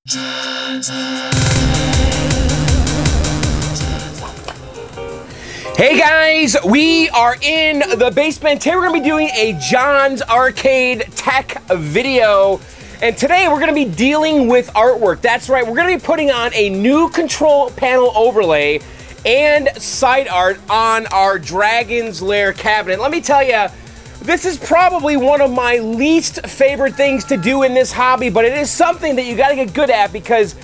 Hey guys, we are in the basement. Today we're going to be doing a John's Arcade Tech video. And today we're going to be dealing with artwork. That's right, we're going to be putting on a new control panel overlay and side art on our Dragon's Lair cabinet. Let me tell you, this is probably one of my least favorite things to do in this hobby, but it is something that you got to get good at because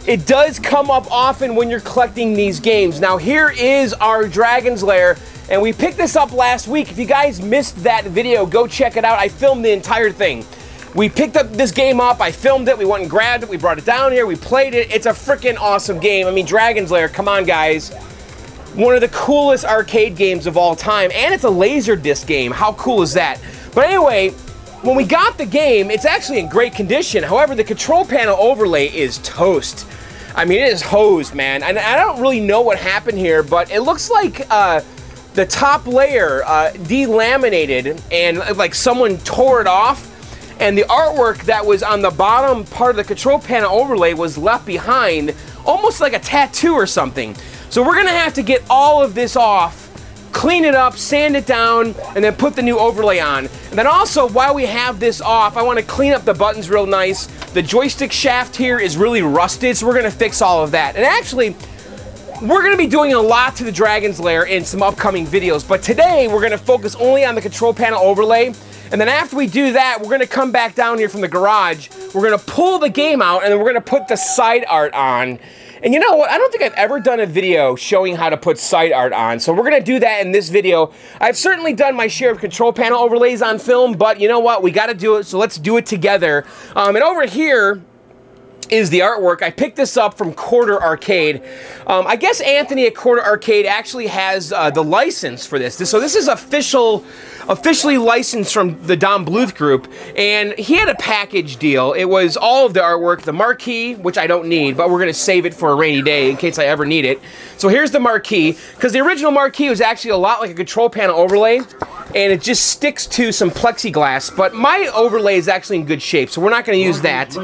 it does come up often when you're collecting these games. Now here is our Dragon's Lair, and we picked this up last week. If you guys missed that video, go check it out. I filmed the entire thing. We picked up this game up, I filmed it, we went and grabbed it, we brought it down here, we played it. It's a freaking awesome game. I mean, Dragon's Lair, come on guys. One of the coolest arcade games of all time, and it's a laser disc game. How cool is that? But anyway, when we got the game, it's actually in great condition. However, the control panel overlay is toast. I mean, it is hosed, man. And I don't really know what happened here, but it looks like the top layer delaminated and like someone tore it off, and the artwork that was on the bottom part of the control panel overlay was left behind, almost like a tattoo or something. So we're gonna have to get all of this off, clean it up, sand it down, and then put the new overlay on. And then also, while we have this off, I want to clean up the buttons real nice. The joystick shaft here is really rusted, so we're going to fix all of that. And actually, we're going to be doing a lot to the Dragon's Lair in some upcoming videos, but today we're going to focus only on the control panel overlay. And then after we do that, we're going to come back down here from the garage, we're going to pull the game out, and then we're going to put the side art on. And you know what? I don't think I've ever done a video showing how to put side art on, so we're going to do that in this video. I've certainly done my share of control panel overlays on film, but you know what? We got to do it, so let's do it together. And over here is the artwork. I picked this up from Quarter Arcade. I guess Anthony at Quarter Arcade actually has the license for this. So this is officially licensed from the Don Bluth group, and he had a package deal. It was all of the artwork, the marquee, which I don't need, but we're going to save it for a rainy day in case I ever need it. So here's the marquee, because the original marquee was actually a lot like a control panel overlay, and it just sticks to some plexiglass, but my overlay is actually in good shape, so we're not going to use that.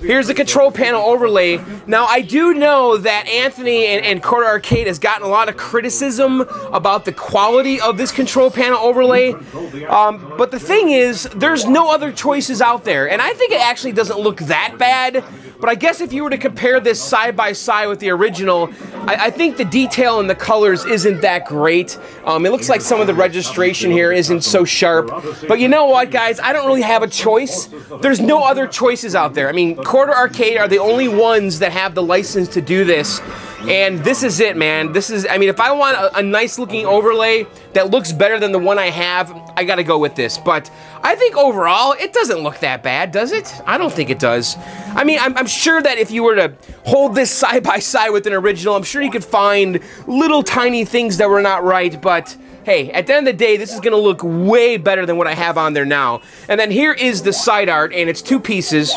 Here's the control panel overlay. Now, I do know that Anthony and Quarter Arcade has gotten a lot of criticism about the quality of this control panel overlay, but the thing is, there's no other choices out there, and I think it actually doesn't look that bad, but I guess if you were to compare this side by side with the original, I think the detail in the colors isn't that great. It looks like some of the registration here isn't so sharp, but you know what, guys? I don't really have a choice. There's no other choices out there. I mean, Quarter Arcade are the only ones that have the license to do this, and this is it, man. This is, I mean, if I want a nice looking overlay that looks better than the one I have, I gotta go with this. But I think overall, it doesn't look that bad, does it? I don't think it does. I mean, I'm sure that if you were to hold this side by side with an original, I'm sure you could find little tiny things that were not right, but hey, at the end of the day, this is gonna look way better than what I have on there now. And then here is the side art, and it's 2 pieces.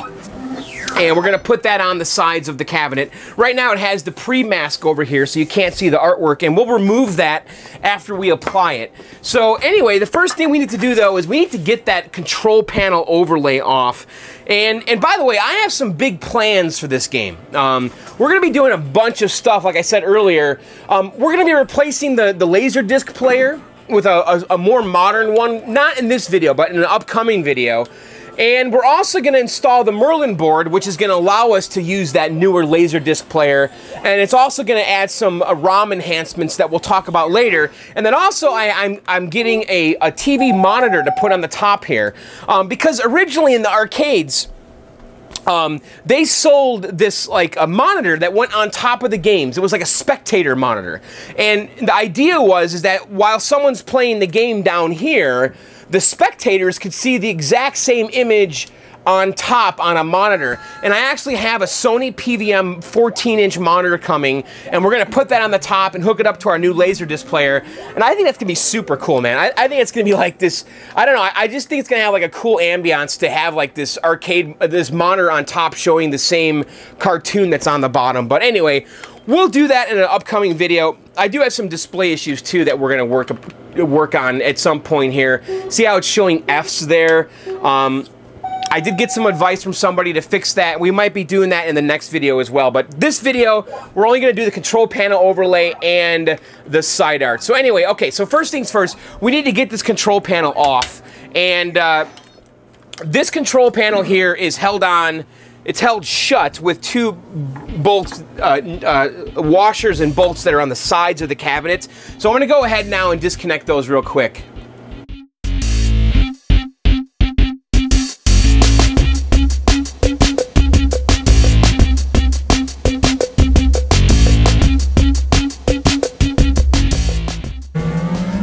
And we're going to put that on the sides of the cabinet. Right now it has the pre-mask over here, so you can't see the artwork, and we'll remove that after we apply it. So anyway, the first thing we need to do, though, is we need to get that control panel overlay off. And by the way, I have some big plans for this game. We're going to be doing a bunch of stuff, like I said earlier. We're going to be replacing the laser disc player with a more modern one, not in this video, but in an upcoming video. And we're also going to install the Merlin board, which is going to allow us to use that newer Laserdisc player. And it's also going to add some ROM enhancements that we'll talk about later. And then also I'm getting a TV monitor to put on the top here. Because originally in the arcades, they sold this like a monitor that went on top of the games. It was like a spectator monitor. And the idea is that while someone's playing the game down here, the spectators could see the exact same image on top on a monitor. And I actually have a Sony PVM 14-inch monitor coming, and we're gonna put that on the top and hook it up to our new Laserdisc player. And I think that's gonna be super cool, man. I think it's gonna be like this, I don't know, I just think it's gonna have like a cool ambiance to have like this arcade, this monitor on top showing the same cartoon that's on the bottom. But anyway, we'll do that in an upcoming video. I do have some display issues too that we're gonna work on at some point here. See how it's showing Fs there? I did get some advice from somebody to fix that. We might be doing that in the next video as well. But this video, we're only going to do the control panel overlay and the side art. So anyway, okay, so first things first, we need to get this control panel off. And this control panel here is held on, it's held shut with two bolts, washers and bolts that are on the sides of the cabinets. So I'm going to go ahead now and disconnect those real quick.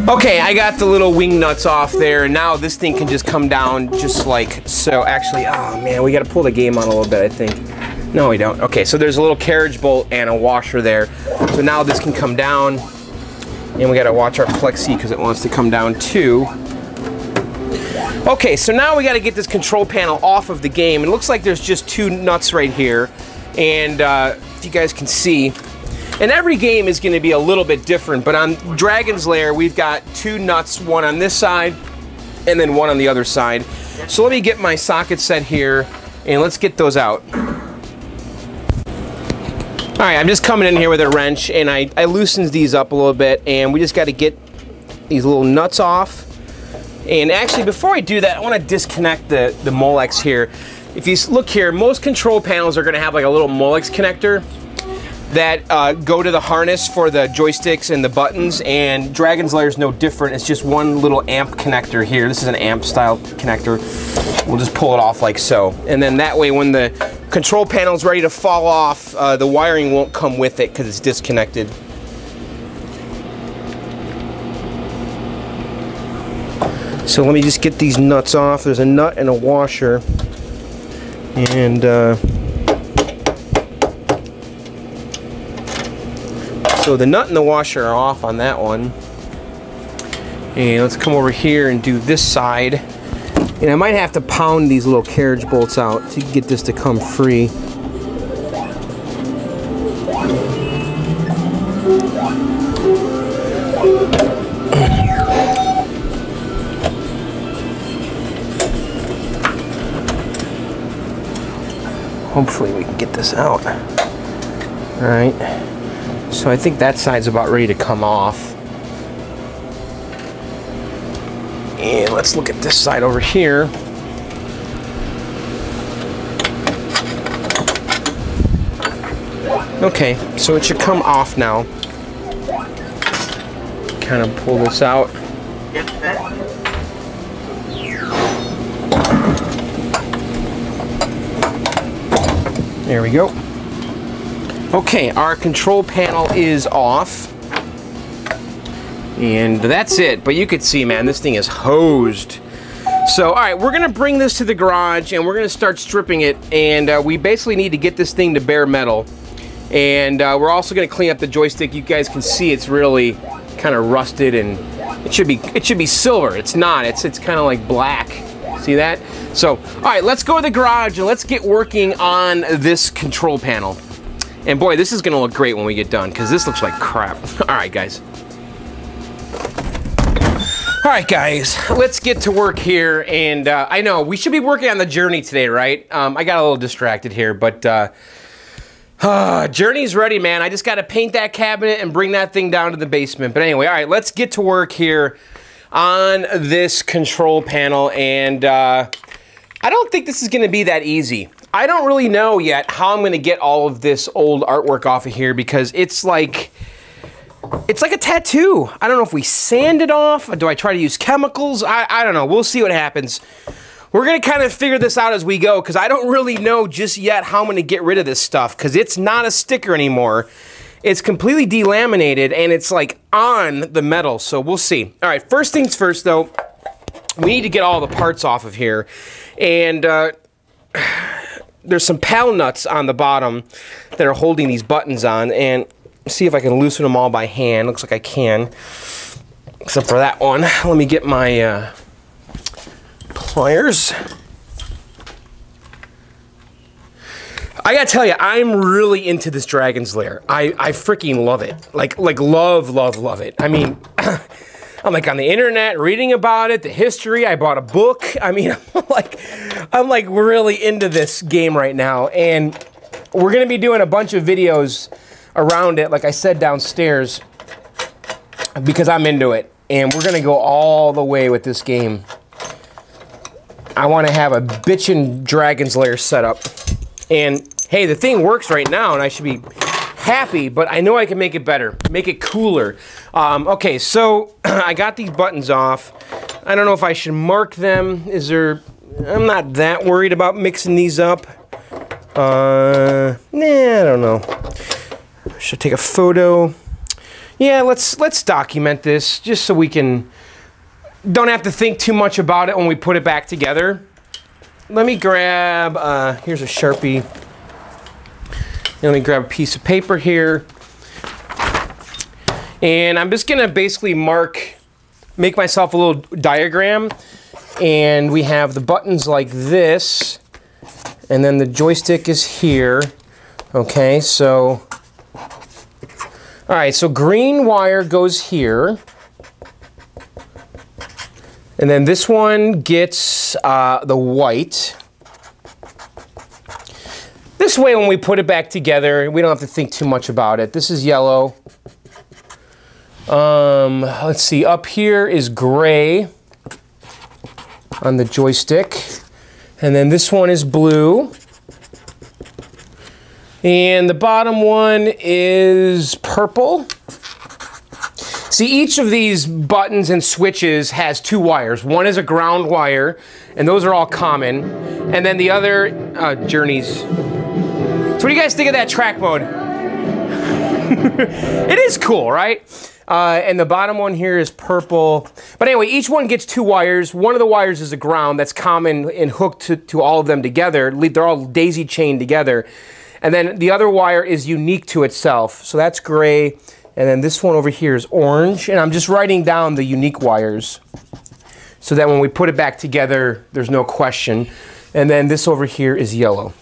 Okay, I got the little wing nuts off there, and now this thing can just come down just like so. Actually, oh man, we gotta pull the game on a little bit, I think. No, we don't. Okay, so there's a little carriage bolt and a washer there. So now this can come down, and we gotta watch our plexi because it wants to come down too. Okay, so now we gotta get this control panel off of the game. It looks like there's just two nuts right here, and if you guys can see, and every game is going to be a little bit different, but on Dragon's Lair, we've got two nuts, one on this side, and then one on the other side. So let me get my socket set here, and let's get those out. Alright, I'm just coming in here with a wrench, and I loosened these up a little bit, and we just got to get these little nuts off. And actually, before I do that, I want to disconnect the Molex here. If you look here, most control panels are going to have like a little Molex connector that go to the harness for the joysticks and the buttons, and Dragon's Lair is no different. It's just one little amp connector here. This is an amp style connector. We'll just pull it off like so. And then that way when the control panel is ready to fall off, the wiring won't come with it because it's disconnected. So let me just get these nuts off. There's a nut and a washer. And so the nut and the washer are off on that one. And let's come over here and do this side. And I might have to pound these little carriage bolts out to get this to come free. Hopefully we can get this out. All right. So I think that side's about ready to come off. And let's look at this side over here. Okay, so it should come off now. Kind of pull this out. There we go. Okay, our control panel is off. And that's it. But you could see, man, this thing is hosed. So, alright, we're going to bring this to the garage and we're going to start stripping it. And we basically need to get this thing to bare metal. And we're also going to clean up the joystick. You guys can see it's really kind of rusted, and it should be silver. It's not. It's kind of like black. See that? So, alright, let's go to the garage and let's get working on this control panel. And boy, this is going to look great when we get done, because this looks like crap. Alright, guys. Alright, guys. Let's get to work here. And I know, we should be working on the Journey today, right? I got a little distracted here, but Journey's ready, man. I just got to paint that cabinet and bring that thing down to the basement. But anyway, alright, let's get to work here on this control panel. And I don't think this is going to be that easy. I don't really know yet how I'm going to get all of this old artwork off of here, because it's like a tattoo. I don't know if we sand it off, or do I try to use chemicals? I don't know. We'll see what happens. We're going to kind of figure this out as we go, because I don't really know just yet how I'm going to get rid of this stuff, because it's not a sticker anymore. It's completely delaminated, and it's like on the metal, so we'll see. All right, first things first, though, we need to get all the parts off of here. And there's some PAL nuts on the bottom that are holding these buttons on, and see if I can loosen them all by hand. Looks like I can, except for that one. Let me get my pliers. I gotta tell you, I'm really into this Dragon's Lair. I freaking love it. Like love it. I mean, I'm like on the internet reading about it, the history. I bought a book. I mean, I'm like really into this game right now, and we're gonna be doing a bunch of videos around it, like I said, downstairs, because I'm into it, and we're gonna go all the way with this game. I want to have a bitchin' Dragon's Lair setup, and hey, the thing works right now, and I should be happy, but I know I can make it better, make it cooler. Okay, so I got these buttons off. I don't know if I should mark them. I'm not that worried about mixing these up. Nah, I don't know. Should take a photo. Yeah, let's document this just so we don't have to think too much about it when we put it back together. Let me grab, here's a Sharpie. Let me grab a piece of paper here. And I'm just gonna basically make myself a little diagram. And we have the buttons like this. And then the joystick is here. Okay, so, all right, so green wire goes here. And then this one gets the white. This way, when we put it back together, we don't have to think too much about it. This is yellow. Let's see, up here is gray on the joystick. And then this one is blue. And the bottom one is purple. See, each of these buttons and switches has two wires. One is a ground wire, and those are all common. And then the other, Journeys. So what do you guys think of that track mode? It is cool, right? And the bottom one here is purple. But anyway, each one gets two wires. One of the wires is a ground that's common and hooked to all of them together. They're all daisy chained together. And then the other wire is unique to itself. So that's gray. And then this one over here is orange. And I'm just writing down the unique wires so that when we put it back together, there's no question. And then this over here is yellow.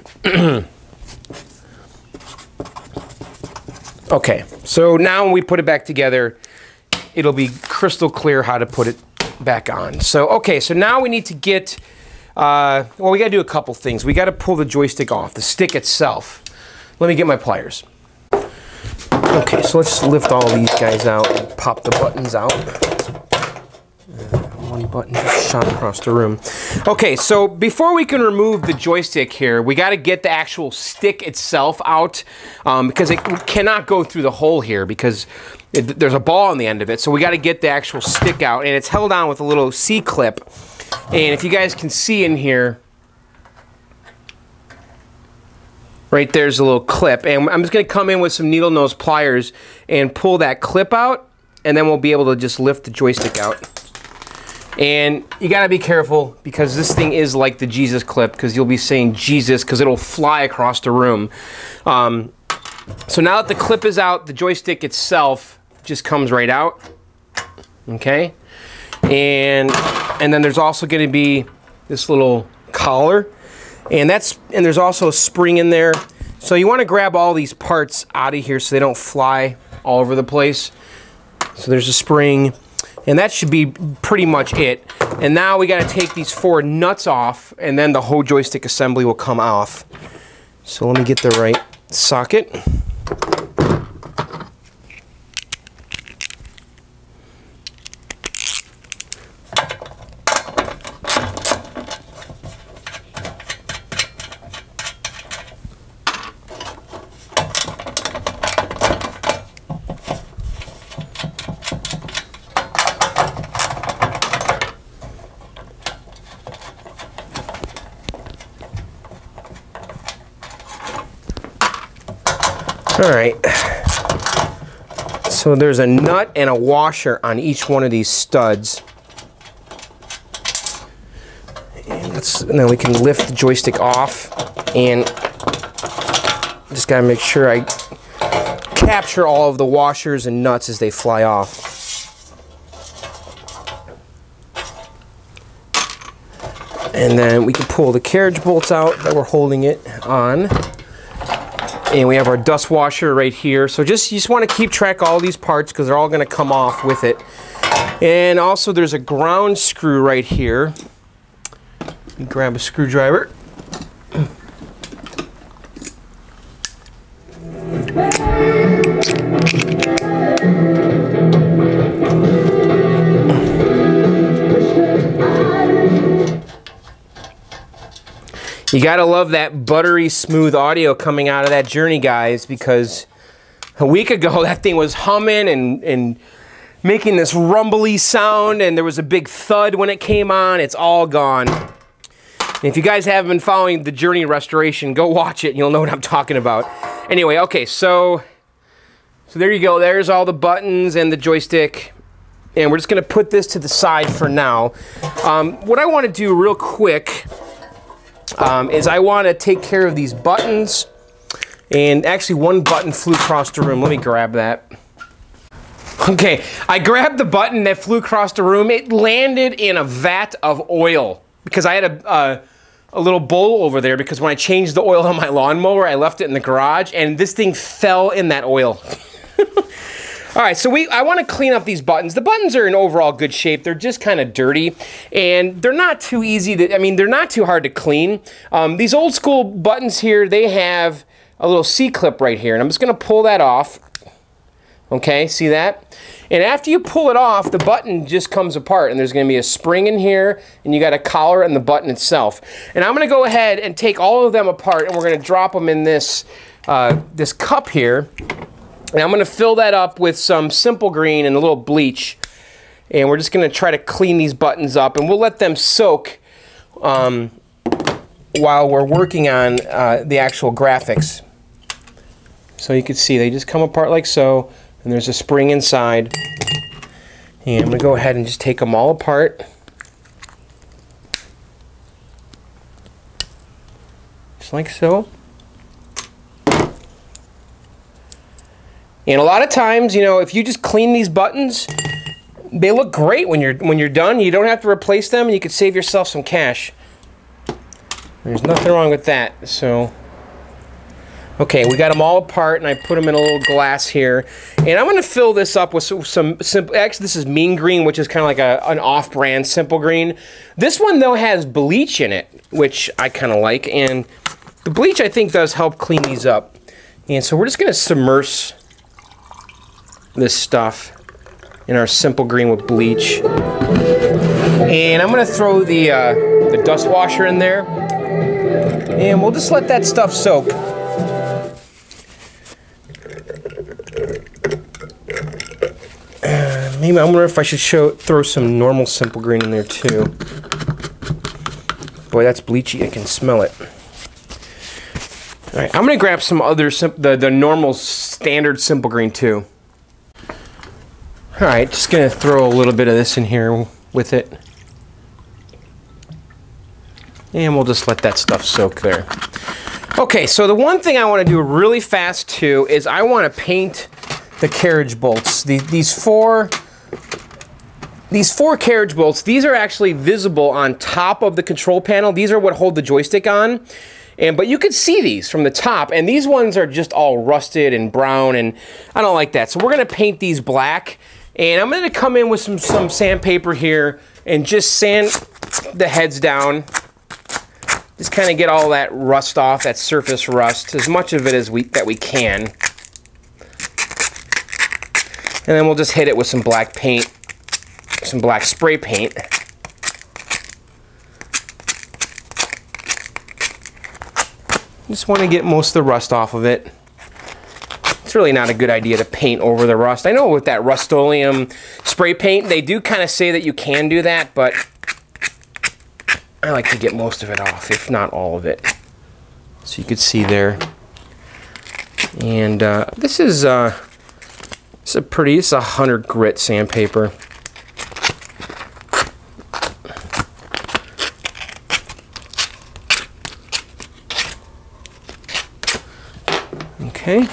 Okay, so now when we put it back together, it'll be crystal clear how to put it back on. So, okay, so now we need to get, well, we gotta do a couple things. We gotta pull the joystick off, the stick itself. Let me get my pliers. Okay, so let's lift all these guys out and pop the buttons out. One button just shot across the room. Okay, so before we can remove the joystick here, we got to get the actual stick itself out because it cannot go through the hole here because there's a ball on the end of it. So we got to get the actual stick out, and it's held on with a little C-clip. And if you guys can see in here, right there's a little clip. And I'm just going to come in with some needle nose pliers and pull that clip out, and then we'll be able to just lift the joystick out. And you gotta be careful because this thing is like the Jesus clip because you'll be saying Jesus because it'll fly across the room. So now that the clip is out, the joystick itself just comes right out. Okay, and then there's also going to be this little collar, and there's also a spring in there. So you want to grab all these parts out of here so they don't fly all over the place. So there's a spring. And that should be pretty much it. And now we got to take these 4 nuts off, and then the whole joystick assembly will come off. So let me get the right socket. Alright, so there's a nut and a washer on each one of these studs. And then we can lift the joystick off, and just gotta make sure I capture all of the washers and nuts as they fly off. And then we can pull the carriage bolts out that we're holding it on. And we have our dust washer right here. So you just want to keep track of all these parts because they're all going to come off with it. And also there's a ground screw right here. Grab a screwdriver. You gotta love that buttery smooth audio coming out of that Journey, guys, because a week ago that thing was humming and making this rumbly sound, and there was a big thud when it came on. It's all gone. And if you guys haven't been following the Journey restoration, go watch it and you'll know what I'm talking about. Anyway, okay, so there you go. There's all the buttons and the joystick. And we're just gonna put this to the side for now. What I wanna do real quick is I wanna take care of these buttons. And actually one button flew across the room. Let me grab that. Okay, I grabbed the button that flew across the room. It landed in a vat of oil because I had a little bowl over there because when I changed the oil on my lawnmower, I left it in the garage and this thing fell in that oil. All right, so I want to clean up these buttons. The buttons are in overall good shape. They're just kind of dirty, and they're not too easy to, I mean, they're not too hard to clean. These old school buttons here, they have a little C-clip right here, and I'm just going to pull that off. Okay, see that? And after you pull it off, the button just comes apart, and there's going to be a spring in here, and you got a collar and the button itself. And I'm going to go ahead and take all of them apart, and we're going to drop them in this, this cup here. And I'm going to fill that up with some Simple Green and a little bleach. And we're just going to try to clean these buttons up, and we'll let them soak while we're working on the actual graphics. So you can see they just come apart like so, and there's a spring inside. And I'm going to go ahead and just take them all apart. Just like so. And a lot of times, you know, if you just clean these buttons, they look great when you're done. You don't have to replace them, and you could save yourself some cash. There's nothing wrong with that. So, okay, we got them all apart, and I put them in a little glass here. And I'm going to fill this up with some simple. Actually, this is Mean Green, which is kind of like an off-brand Simple Green. This one though has bleach in it, which I kind of like, and the bleach I think does help clean these up. And so we're just going to submerge this stuff in our Simple Green with bleach. And I'm going to throw the dust washer in there. And we'll just let that stuff soak. Maybe I wonder if I should throw some normal Simple Green in there too. Boy, that's bleachy. I can smell it. All right, I'm going to grab some other, the normal standard Simple Green too. Alright, just going to throw a little bit of this in here with it. And we'll just let that stuff soak there. Okay, so the one thing I want to do really fast too is I want to paint the carriage bolts. These four carriage bolts, these are actually visible on top of the control panel. These are what hold the joystick on. But you could see these from the top, and these ones are just all rusted and brown, and I don't like that. So we're going to paint these black. And I'm going to come in with some sandpaper here and just sand the heads down. Just kind of get all that rust off, that surface rust, as much of it as we can. And then we'll just hit it with some black paint, some black spray paint. Just want to get most of the rust off of it. It's really not a good idea to paint over the rust. I know with that Rust-Oleum spray paint, they do kind of say that you can do that, but I like to get most of it off, if not all of it. So you can see there. And this is a 100 grit sandpaper. Okay.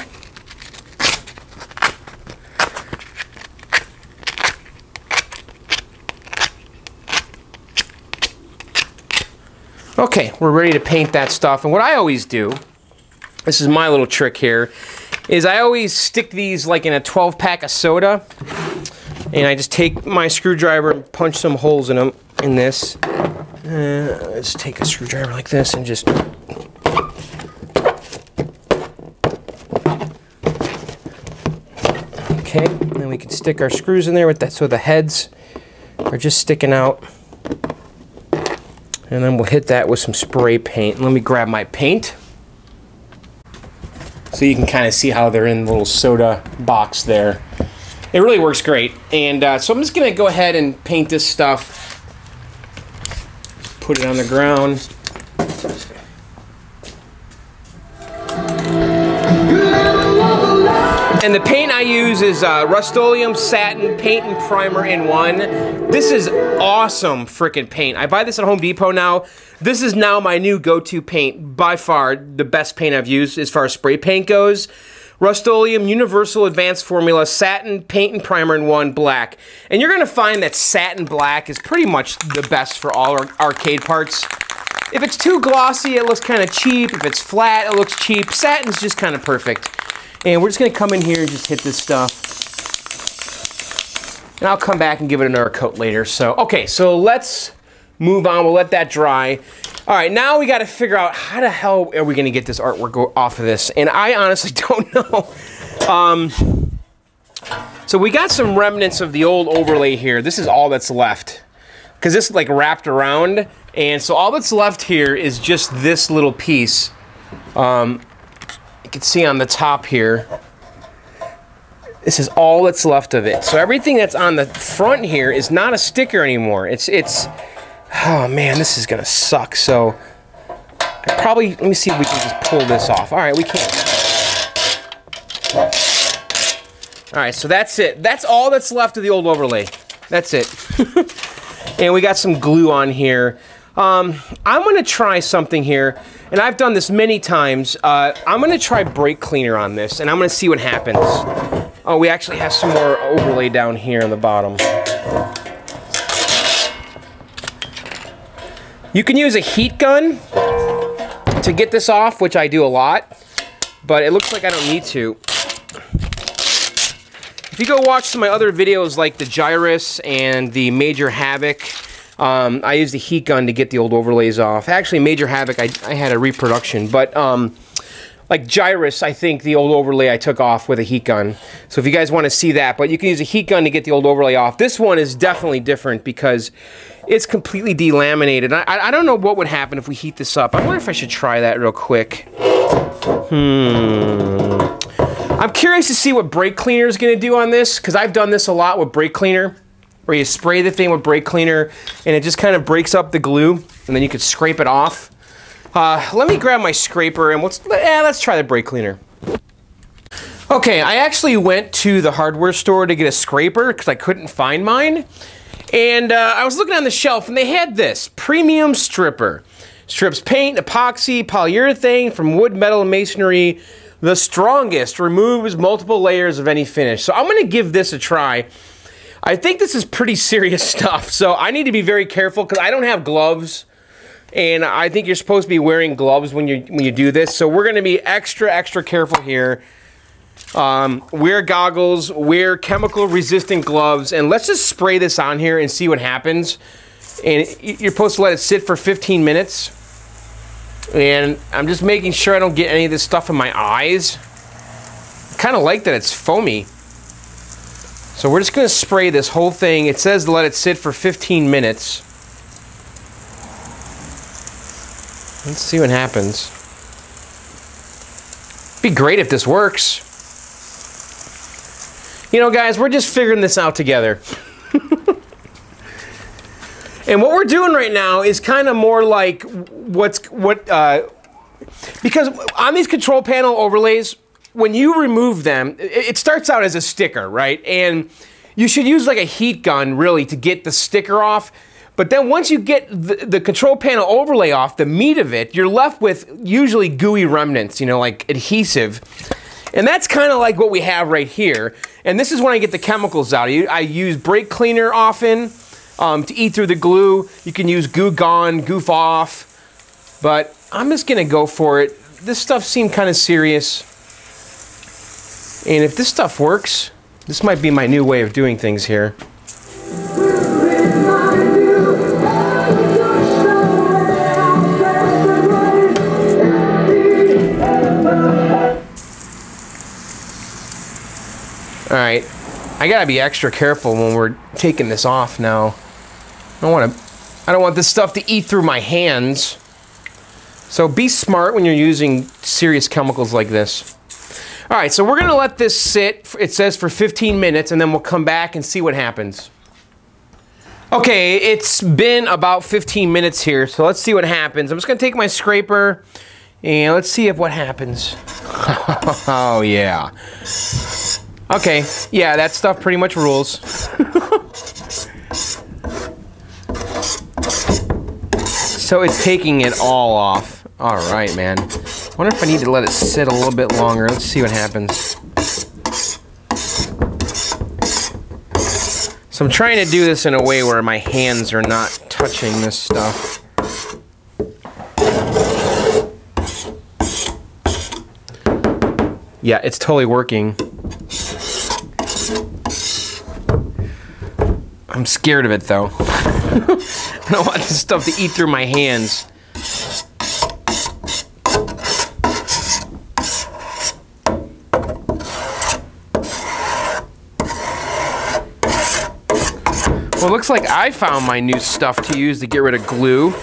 Okay, we're ready to paint that stuff. And what I always do, this is my little trick here, is I always stick these like in a 12-pack of soda. And I just take my screwdriver and punch some holes in them in this. Let's take a screwdriver like this and just... Okay, and then we can stick our screws in there with that so the heads are just sticking out. And then we'll hit that with some spray paint. Let me grab my paint. So you can kind of see how they're in the little soda box there. It really works great. And so I'm just going to go ahead and paint this stuff. Put it on the ground. And the paint I use is Rust-Oleum Satin Paint and Primer in one. This is awesome freaking paint. I buy this at Home Depot now. This is now my new go-to paint. By far, the best paint I've used as far as spray paint goes. Rust-Oleum Universal Advanced Formula Satin Paint and Primer in one black. And you're going to find that satin black is pretty much the best for all arcade parts. If it's too glossy, it looks kind of cheap. If it's flat, it looks cheap. Satin's just kind of perfect. And we're just going to come in here and just hit this stuff. And I'll come back and give it another coat later. So, okay, so let's move on. We'll let that dry. All right, now we got to figure out how the hell are we going to get this artwork off of this. And I honestly don't know. So we got some remnants of the old overlay here. This is all that's left. Because this is like wrapped around. And so all that's left here is just this little piece. You can see on the top here, this is all that's left of it. So everything that's on the front here is not a sticker anymore. It's oh man, this is gonna suck. So let me see if we can just pull this off. All right, we can. All right, so that's it. That's all that's left of the old overlay. That's it. And we got some glue on here. I'm gonna try something here, and I've done this many times. I'm gonna try brake cleaner on this, and I'm gonna see what happens. Oh, we actually have some more overlay down here on the bottom. You can use a heat gun to get this off, which I do a lot, but it looks like I don't need to. If you go watch some of my other videos like the Gyrus and the Major Havoc, I used the heat gun to get the old overlays off. Actually, Major Havoc, I had a reproduction, but like Gyrus, I think the old overlay I took off with a heat gun. So if you guys want to see that, but you can use a heat gun to get the old overlay off. This one is definitely different because it's completely delaminated. I don't know what would happen if we heat this up. I wonder if I should try that real quick. I'm curious to see what brake cleaner is going to do on this, because I've done this a lot with brake cleaner, where you spray the thing with brake cleaner and it just kind of breaks up the glue, and then you could scrape it off. Let me grab my scraper and let's try the brake cleaner. Okay, I actually went to the hardware store to get a scraper because I couldn't find mine. And I was looking on the shelf and they had this premium stripper. Strips paint, epoxy, polyurethane from wood, metal, and masonry. The strongest, removes multiple layers of any finish. So I'm going to give this a try. I think this is pretty serious stuff, so I need to be very careful because I don't have gloves, and I think you're supposed to be wearing gloves when you do this. So we're going to be extra careful here. Wear goggles, wear chemical-resistant gloves, and let's just spray this on here and see what happens. And you're supposed to let it sit for 15 minutes. And I'm just making sure I don't get any of this stuff in my eyes. I kind of like that it's foamy. So we're just going to spray this whole thing. It says to let it sit for 15 minutes. Let's see what happens. It'd be great if this works. You know, guys, we're just figuring this out together. And what we're doing right now is kind of more like because on these control panel overlays, when you remove them, it starts out as a sticker, right? And you should use like a heat gun, really, to get the sticker off. But then once you get the control panel overlay off, the meat of it, you're left with usually gooey remnants, you know, like adhesive. And that's kind of like what we have right here. And this is when I get the chemicals out. I use brake cleaner often to eat through the glue. You can use Goo Gone, Goof Off. But I'm just going to go for it. This stuff seemed kind of serious. And if this stuff works, This might be my new way of doing things here. All right, I gotta be extra careful when we're taking this off now. I don't want this stuff to eat through my hands. So be smart when you're using serious chemicals like this. All right, so we're gonna let this sit, it says for 15 minutes, and then we'll come back and see what happens. Okay, it's been about 15 minutes here, so let's see what happens. I'm just gonna take my scraper and let's see what happens. Oh yeah. Okay, yeah, that stuff pretty much rules. So it's taking it all off. All right, man. Wonder if I need to let it sit a little bit longer. Let's see what happens. So I'm trying to do this in a way where my hands are not touching this stuff. Yeah, it's totally working. I'm scared of it though. I don't want this stuff to eat through my hands. Well, it looks like I found my new stuff to use to get rid of glue.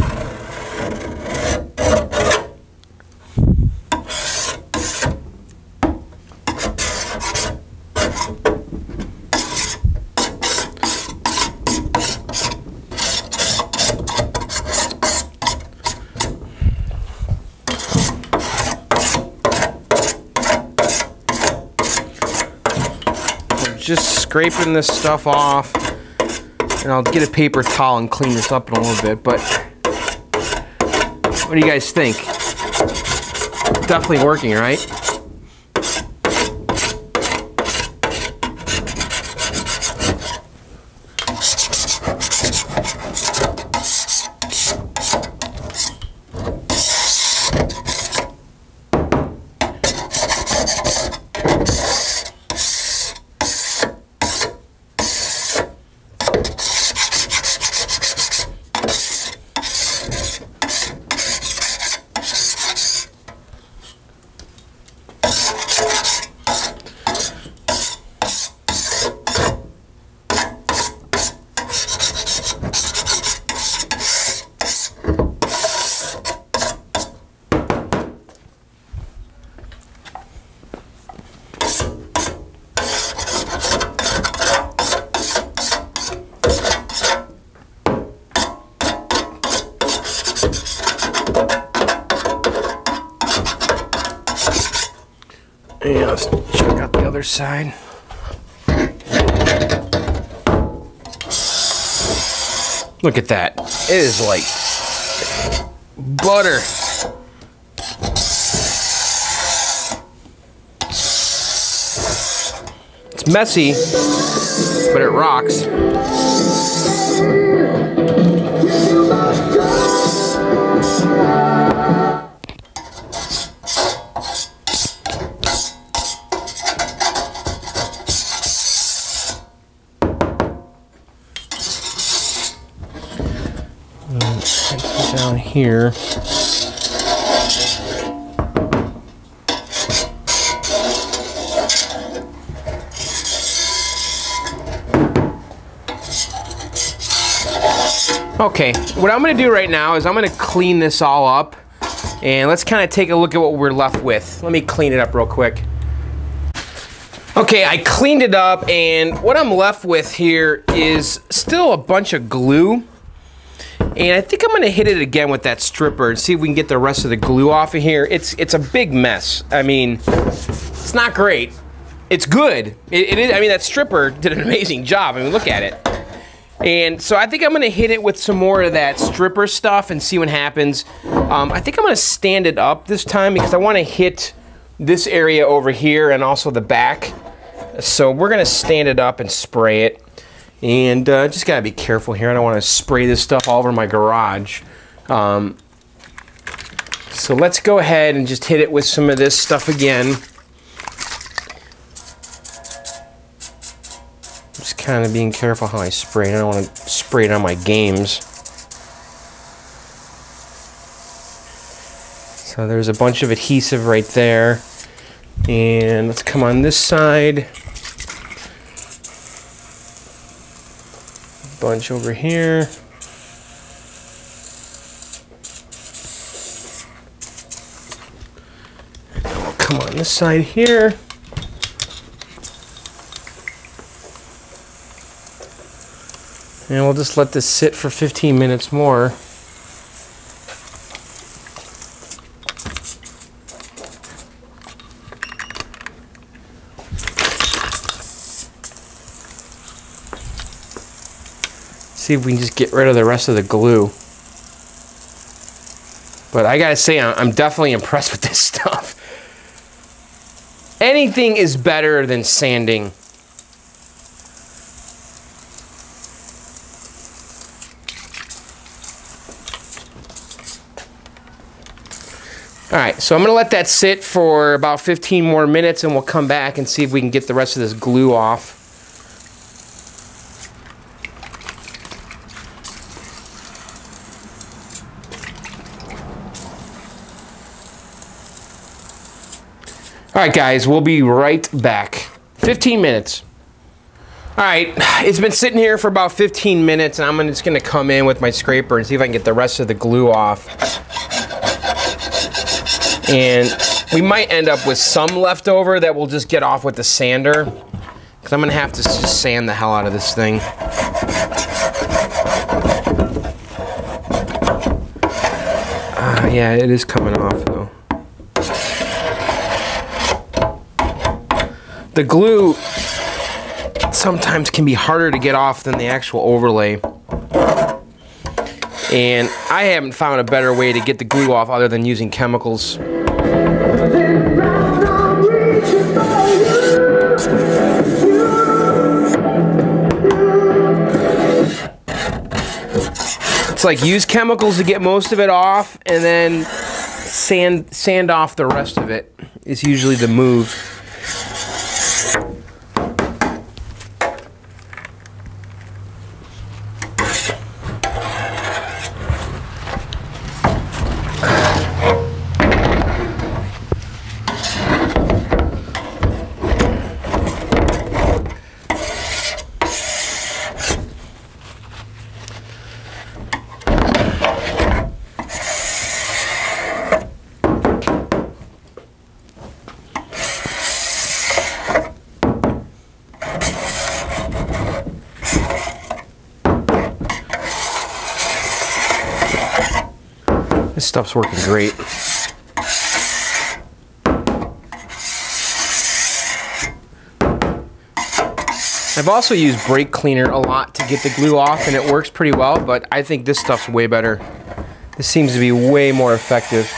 Just scraping this stuff off, and I'll get a paper towel and clean this up in a little bit, but what do you guys think? Definitely working, right? Yeah, let's check out the other side. Look at that. It is like butter. It's messy, but it rocks. Down here. Okay, what I'm going to do right now is I'm going to clean this all up, and let's kind of take a look at what we're left with. Let me clean it up real quick. Okay, I cleaned it up, and what I'm left with here is still a bunch of glue. And I think I'm going to hit it again with that stripper and see if we can get the rest of the glue off of here. It's a big mess. I mean, it's not great. It's good. It is. I mean, that stripper did an amazing job. I mean, look at it. And so I think I'm going to hit it with some more of that stripper stuff and see what happens. I think I'm going to stand it up this time because I want to hit this area over here and also the back. So we're going to stand it up and spray it. And just gotta be careful here. I don't want to spray this stuff all over my garage. So let's go ahead and just hit it with some of this stuff again. Just kind of being careful how I spray. I don't want to spray it on my games. So there's a bunch of adhesive right there. And let's come on this side. Bunch over here. We'll come on this side here. And we'll just let this sit for 15 minutes more. See if we can just get rid of the rest of the glue. But I gotta say, I'm definitely impressed with this stuff. Anything is better than sanding. All right, so I'm gonna let that sit for about 15 more minutes and we'll come back and see if we can get the rest of this glue off. All right, guys, we'll be right back. 15 minutes. All right, it's been sitting here for about 15 minutes, and I'm just gonna come in with my scraper and see if I can get the rest of the glue off. And we might end up with some leftover that we'll just get off with the sander, because I'm gonna have to just sand the hell out of this thing. Yeah, it is coming off though. The glue sometimes can be harder to get off than the actual overlay. And I haven't found a better way to get the glue off other than using chemicals. It's like use chemicals to get most of it off and then sand off the rest of it is usually the move. This stuff's working great. I've also used brake cleaner a lot to get the glue off, and it works pretty well, but I think this stuff's way better. This seems to be way more effective.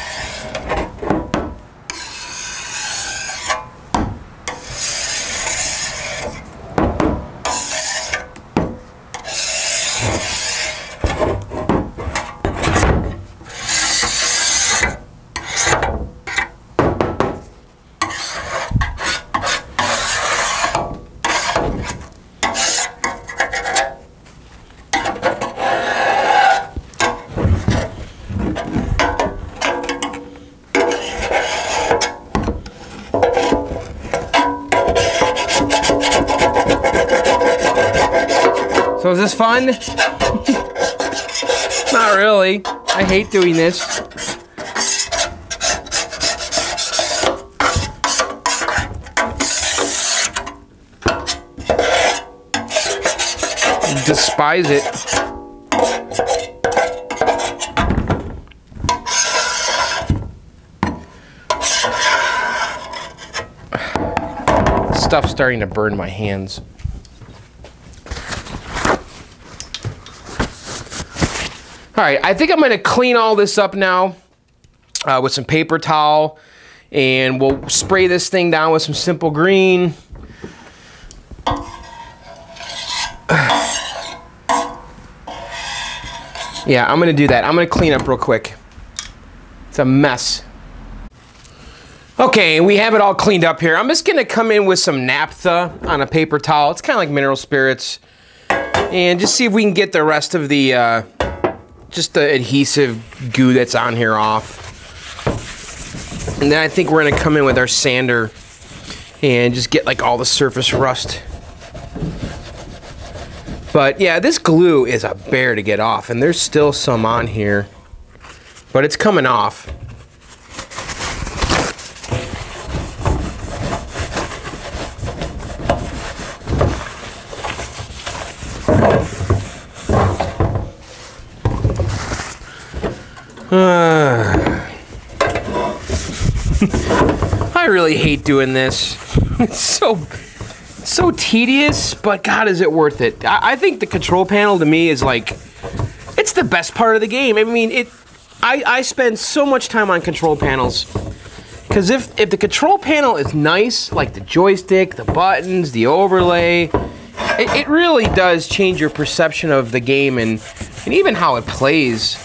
So is this fun? Not really. I hate doing this. I despise it. Stuff's starting to burn my hands. All right, I think I'm gonna clean all this up now with some paper towel, and we'll spray this thing down with some simple green. Yeah, I'm gonna do that. I'm gonna clean up real quick. It's a mess. Okay, we have it all cleaned up here. I'm just gonna come in with some naphtha on a paper towel. It's kind of like mineral spirits. And just see if we can get the rest of the, just the adhesive goo that's on here off. And then I think we're gonna come in with our sander and just get like all the surface rust. But yeah, this glue is a bear to get off, and there's still some on here, but it's coming off. I really hate doing this. It's so tedious, but God, is it worth it? I think the control panel to me is like, it's the best part of the game. I mean, I spend so much time on control panels because if the control panel is nice, like the joystick, the buttons, the overlay, it really does change your perception of the game and even how it plays.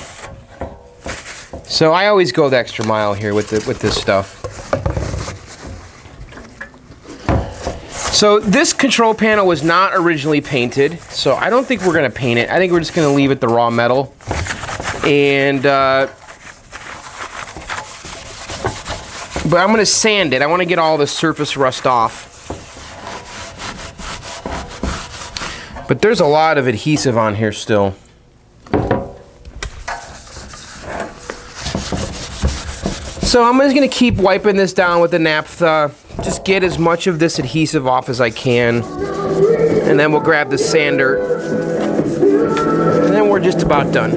So I always go the extra mile here with this stuff. So this control panel was not originally painted, so I don't think we're going to paint it. I think we're just going to leave it the raw metal. And, but I'm going to sand it. I want to get all the surface rust off. But there's a lot of adhesive on here still. So I'm just going to keep wiping this down with the naphtha. Just get as much of this adhesive off as I can. And then we'll grab the sander. And then we're just about done.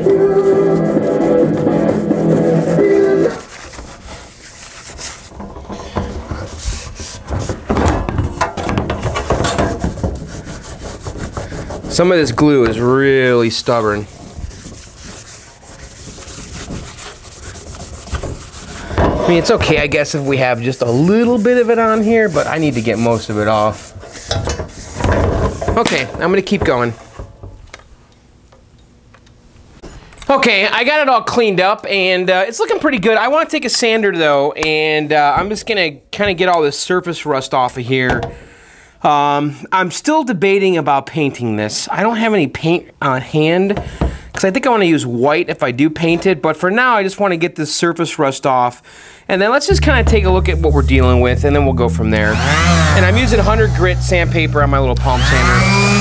Some of this glue is really stubborn. I mean, it's okay, I guess, if we have just a little bit of it on here, but I need to get most of it off. Okay, I'm gonna keep going. Okay, I got it all cleaned up, and it's looking pretty good. I want to take a sander, though, and I'm just gonna kind of get all this surface rust off of here. I'm still debating about painting this. I don't have any paint on hand, because I think I want to use white if I do paint it, but for now I just want to get this surface rust off. And then let's just kind of take a look at what we're dealing with, and then we'll go from there. And I'm using 100 grit sandpaper on my little palm sander.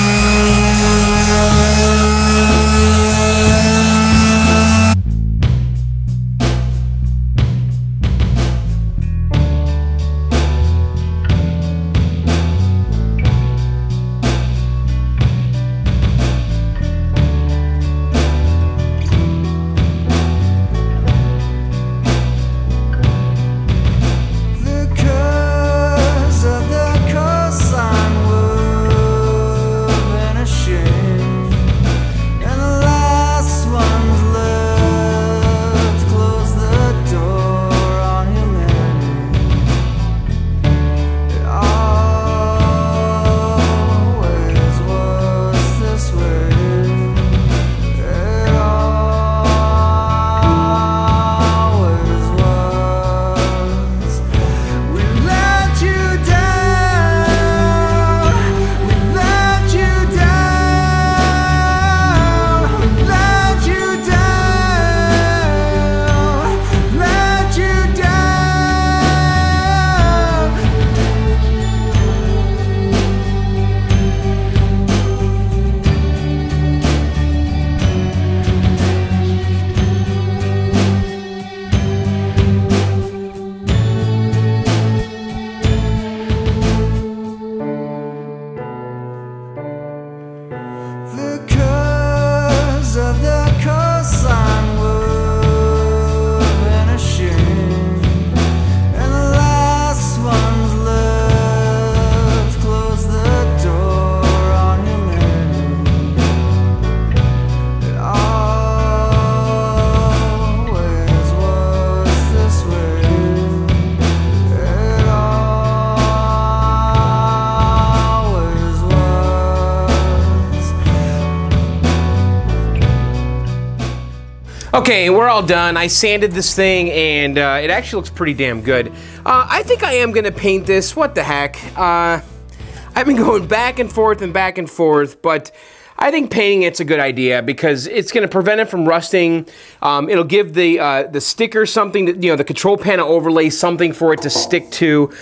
Okay, we're all done. I sanded this thing, and it actually looks pretty damn good. I think I am gonna paint this. What the heck? I've been going back and forth, but I think painting it's a good idea because it's going to prevent it from rusting. It'll give the sticker something, that, the control panel overlay something for it to stick to.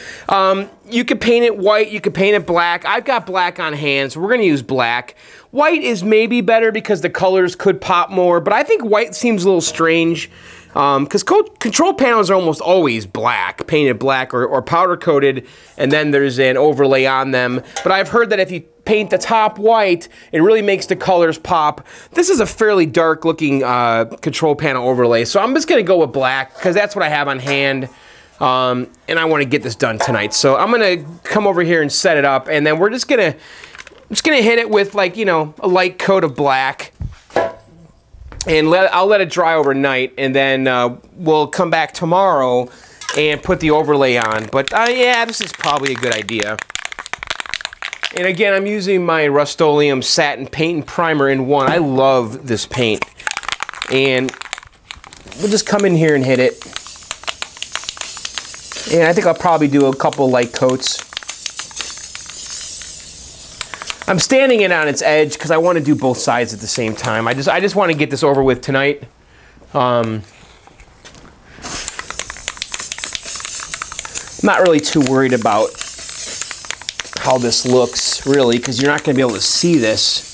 You could paint it white, you could paint it black. I've got black on hand, so we're going to use black. White is maybe better because the colors could pop more, but I think white seems a little strange. Because control panels are almost always black, painted black or powder coated, and then there's an overlay on them. But I've heard that if you paint the top white, it really makes the colors pop. This is a fairly dark looking control panel overlay, so I'm just gonna go with black because that's what I have on hand. And I want to get this done tonight. So I'm gonna come over here and set it up, and then we're just gonna hit it with, like, a light coat of black. And I'll let it dry overnight, and then we'll come back tomorrow and put the overlay on. But yeah, this is probably a good idea. And again, I'm using my Rust-Oleum Satin Paint and Primer in 1. I love this paint. And we'll just come in here and hit it. And I think I'll probably do a couple light coats. I'm standing it on its edge because I want to do both sides at the same time. I just want to get this over with tonight. Not really too worried about how this looks, really, because you're not going to be able to see this.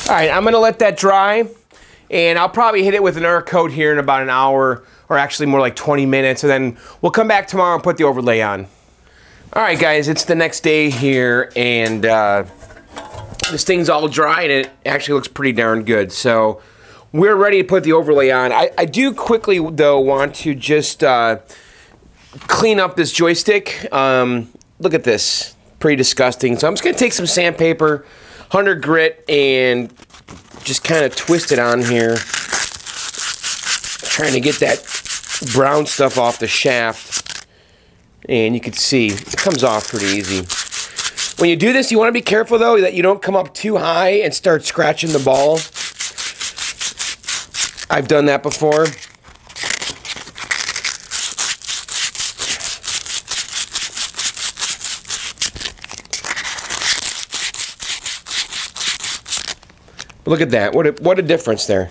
All right, I'm gonna let that dry, and I'll probably hit it with another coat here in about an hour, or actually more like 20 minutes, and then we'll come back tomorrow and put the overlay on. All right, guys, it's the next day here, and this thing's all dry, and it actually looks pretty darn good. So we're ready to put the overlay on. I do quickly, though, want to just clean up this joystick. Look at this, pretty disgusting. So I'm just gonna take some sandpaper, 100 grit, and just kind of twist it on here, trying to get that brown stuff off the shaft. And you can see it comes off pretty easy. When you do this, you want to be careful, though, that you don't come up too high and start scratching the ball. I've done that before. Look at that. What a difference there.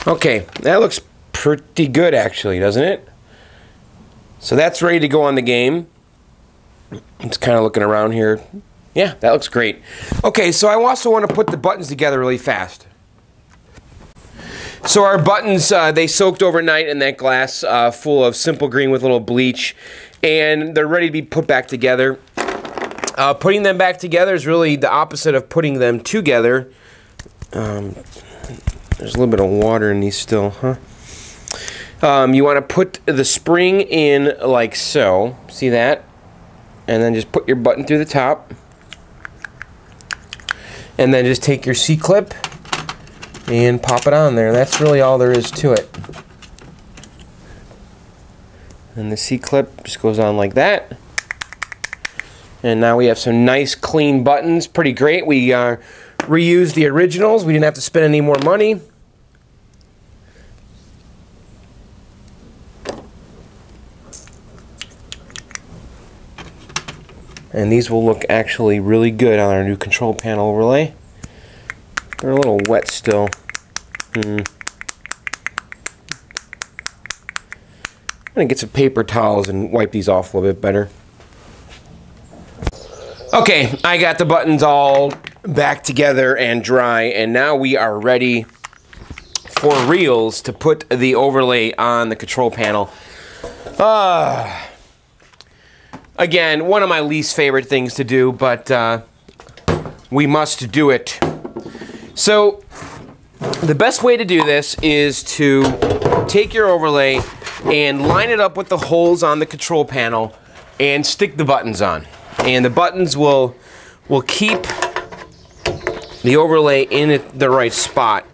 Okay, that looks pretty good actually, doesn't it? So that's ready to go on the game. Just kind of looking around here. Yeah, that looks great. Okay, so I also want to put the buttons together really fast. So our buttons, they soaked overnight in that glass full of Simple Green with a little bleach, and they're ready to be put back together. Putting them back together is really the opposite of putting them together. There's a little bit of water in these still, huh? You want to put the spring in like so. See that? And then just put your button through the top. And then just take your C-clip and pop it on there. That's really all there is to it. And the C-clip just goes on like that. And now we have some nice clean buttons. Pretty great. We reused the originals. We didn't have to spend any more money. And these will look actually really good on our new control panel overlay. They're a little wet still. They're gonna get some paper towels and wipe these off a little bit better. Okay, I got the buttons all back together and dry, and now we are ready for reals to put the overlay on the control panel. Again, one of my least favorite things to do, but we must do it. So, the best way to do this is to take your overlay and line it up with the holes on the control panel and stick the buttons on. And the buttons will keep the overlay in the right spot.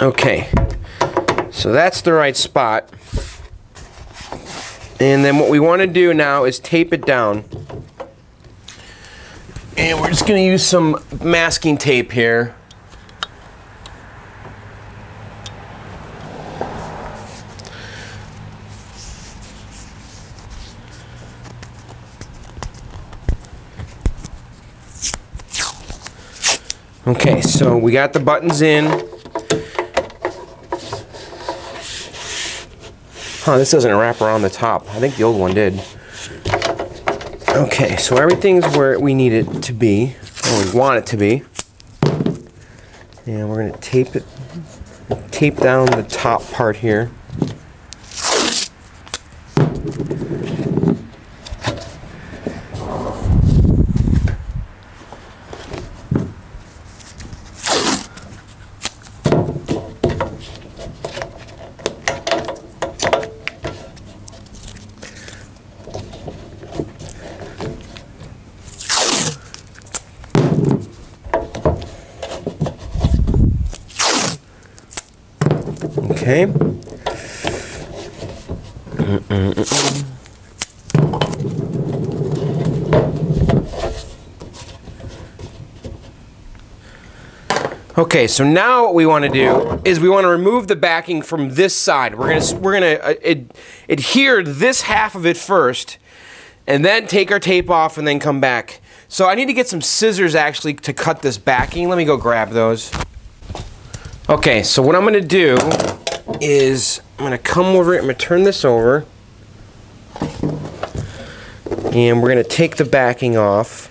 Okay, so that's the right spot. And then what we want to do now is tape it down. And we're just going to use some masking tape here. Okay, so we got the buttons in. Huh, this doesn't wrap around the top. I think the old one did. Okay, so everything's where we need it to be, or we want it to be. And we're going to tape down the top part here. Okay. Okay, so now what we want to do is we want to remove the backing from this side. We're gonna adhere this half of it first, and then take our tape off and then come back. So I need to get some scissors actually to cut this backing. Let me go grab those. Okay, so what I'm going to do is I'm going to come over it, I'm going to turn this over, and we're going to take the backing off.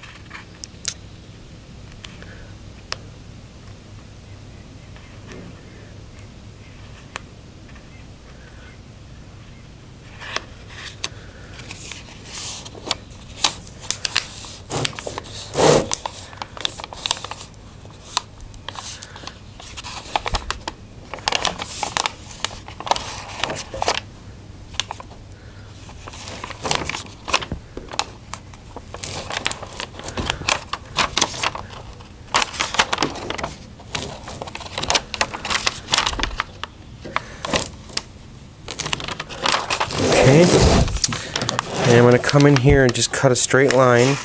Okay, and I'm going to come in here and just cut a straight line.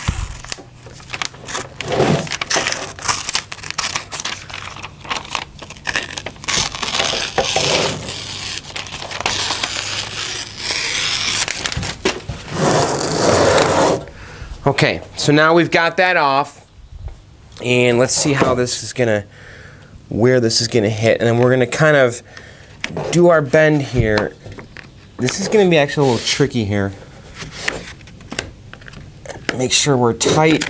Okay, so now we've got that off, and let's see how this is going to, where this is going to hit, and then we're going to kind of do our bend here. This is going to be actually a little tricky here. Make sure we're tight.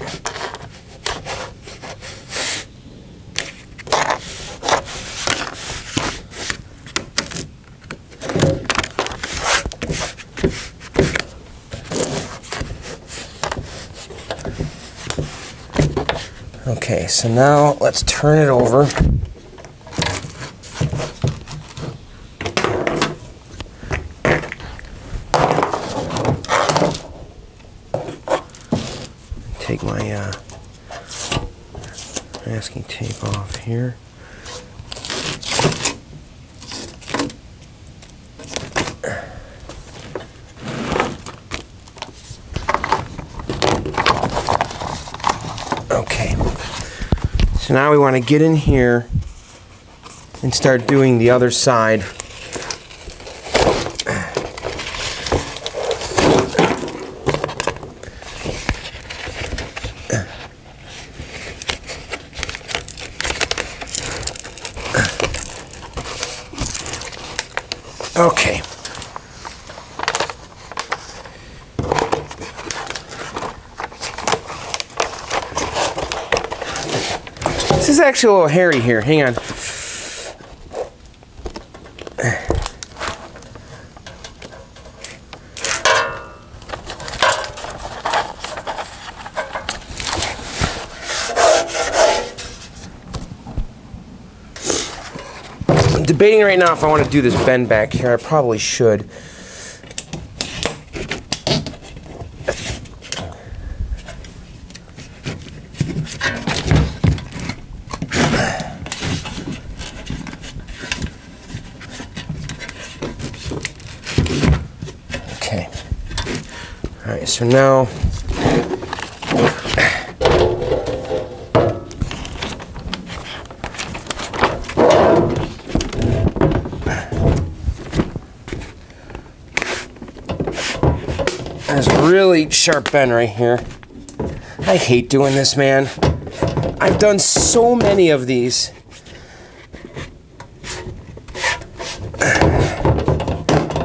Okay, so now let's turn it over. Take my masking tape off here. Okay, so now we want to get in here and start doing the other side. Okay. This is actually a little hairy here. Hang on. I'm debating right now if I want to do this bend back here. I probably should. Okay. All right, so now there's a really sharp bend right here. I hate doing this, man. I've done so many of these.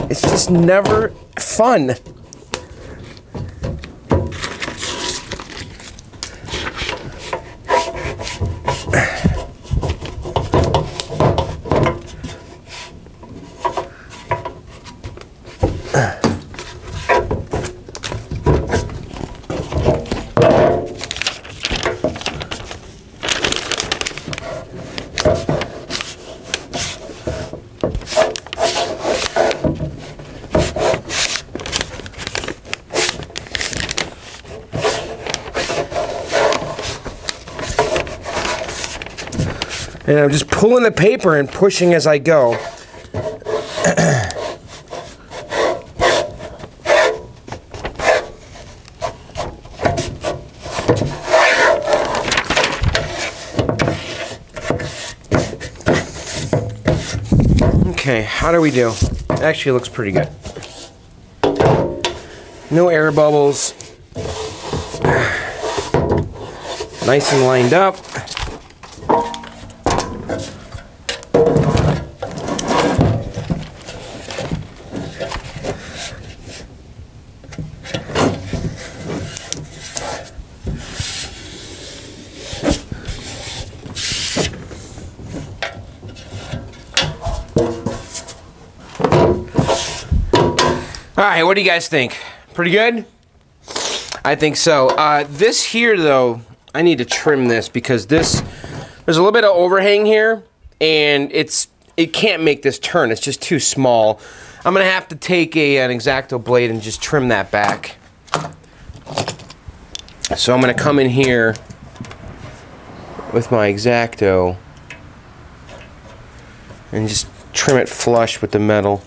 It's just never fun. And I'm just pulling the paper and pushing as I go. Okay, how do we do? Actually, it looks pretty good. No air bubbles. Nice and lined up. All right, what do you guys think? Pretty good? I think so. This here, though, I need to trim this because there's a little bit of overhang here, and it can't make this turn. It's just too small. I'm gonna have to take an X-Acto blade and just trim that back. So I'm gonna come in here with my X-Acto and just trim it flush with the metal.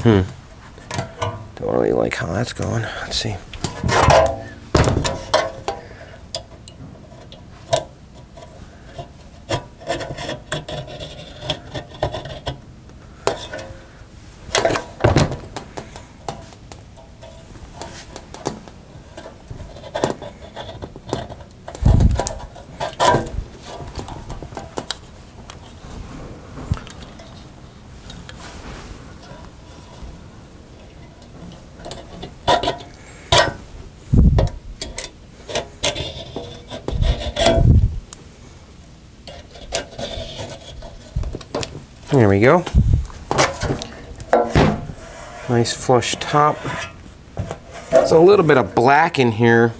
Don't really like how that's going. Let's see. There we go. Nice flush top. There's a little bit of black in here.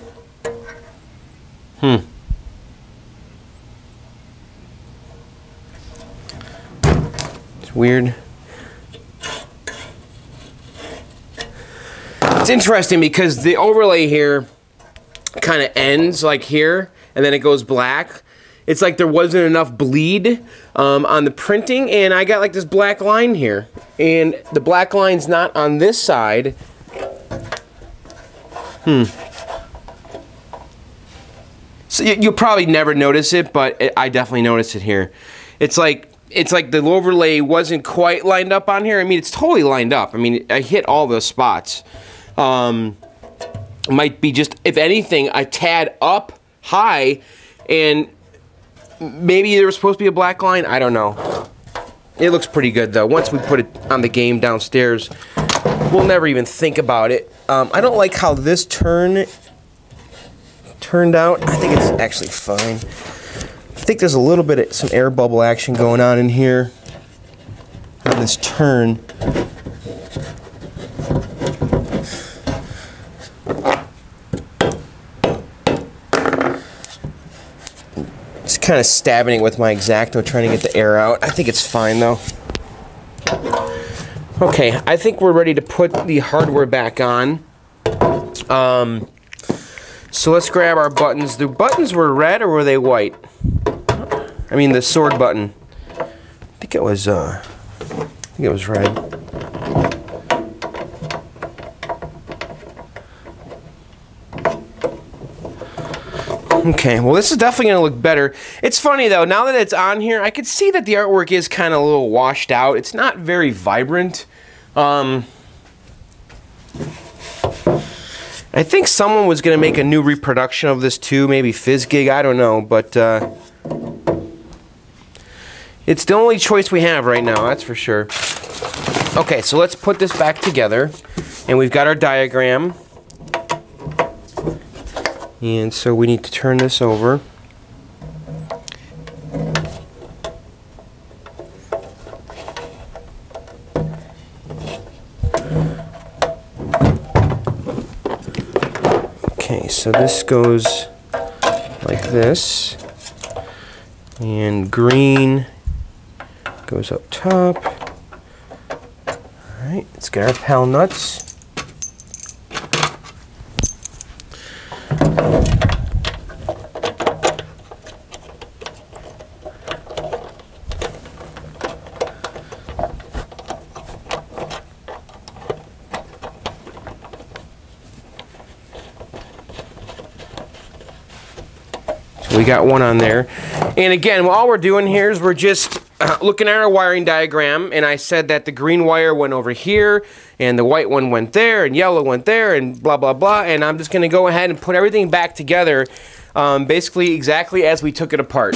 It's weird. It's interesting because the overlay here kind of ends like here, and then it goes black. It's like there wasn't enough bleed on the printing, and I got like this black line here. And the black line's not on this side. So you'll probably never notice it, but I definitely noticed it here. It's like the overlay wasn't quite lined up on here. I mean, it's totally lined up. I mean, I hit all those spots. Might be just, if anything, a tad up high, and maybe there was supposed to be a black line. I don't know. It looks pretty good though. Once we put it on the game downstairs, we'll never even think about it. I don't like how this turned out. I think it's actually fine. I think there's a little bit of some air bubble action going on in here on this turn. Just kind of stabbing it with my X-Acto, trying to get the air out. I think it's fine though. Okay, I think we're ready to put the hardware back on. So let's grab our buttons. The buttons were red or were they white? I mean the sword button. I think it was red. Okay, well this is definitely gonna look better. It's funny though, now that it's on here, I could see that the artwork is kind of a little washed out. It's not very vibrant. I think someone was gonna make a new reproduction of this too, maybe FizzGig, I don't know, but it's the only choice we have right now, that's for sure. Okay, so let's put this back together, and we've got our diagram. And so we need to turn this over. Okay, so this goes like this. And green goes up top. Alright, let's get our PAL nuts. We got one on there. And again, all we're doing here is we're just looking at our wiring diagram, and I said that the green wire went over here, and the white one went there, and yellow went there, and blah, blah, blah. And I'm just going to go ahead and put everything back together, basically exactly as we took it apart.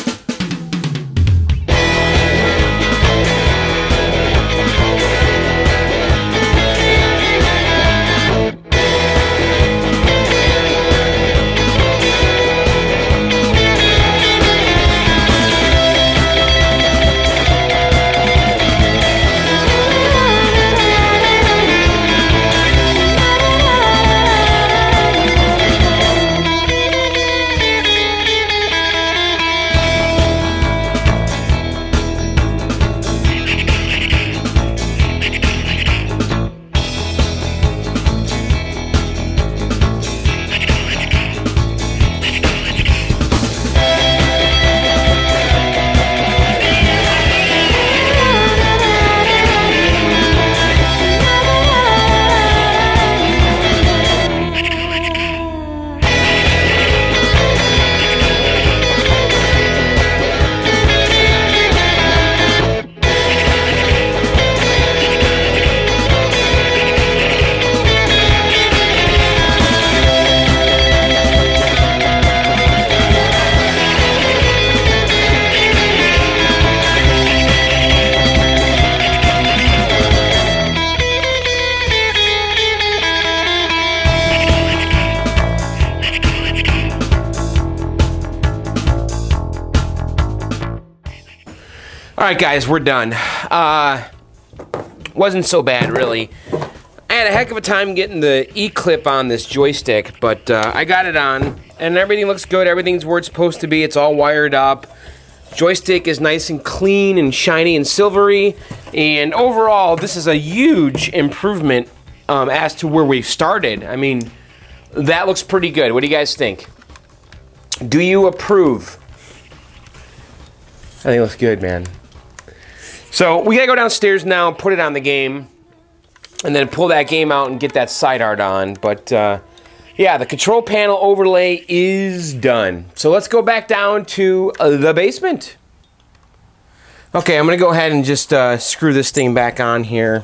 Alright guys, we're done. Wasn't so bad really. I had a heck of a time getting the E-clip on this joystick, but I got it on, and everything looks good. Everything's where it's supposed to be. It's all wired up. Joystick is nice and clean and shiny and silvery, and overall this is a huge improvement as to where we started. I mean, that looks pretty good. What do you guys think? Do you approve? I think it looks good, man. So we gotta go downstairs now, put it on the game, and then pull that game out and get that side art on. But yeah, the control panel overlay is done. So let's go back down to the basement. Okay, I'm gonna go ahead and just screw this thing back on here.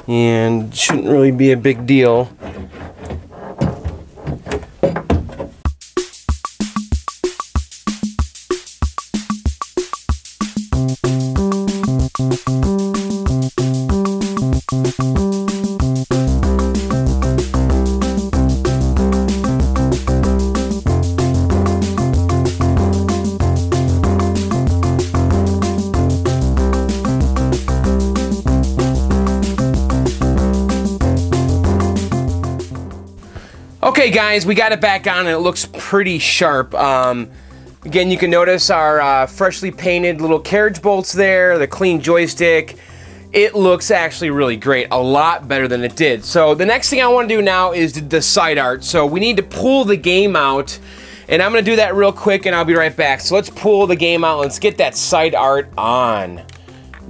And it shouldn't really be a big deal. Okay guys, we got it back on and it looks pretty sharp. Again, you can notice our freshly painted little carriage bolts there, the clean joystick. It looks actually really great, a lot better than it did. So the next thing I want to do now is the side art. So we need to pull the game out, and I'm going to do that real quick and I'll be right back. So let's pull the game out, let's get that side art on.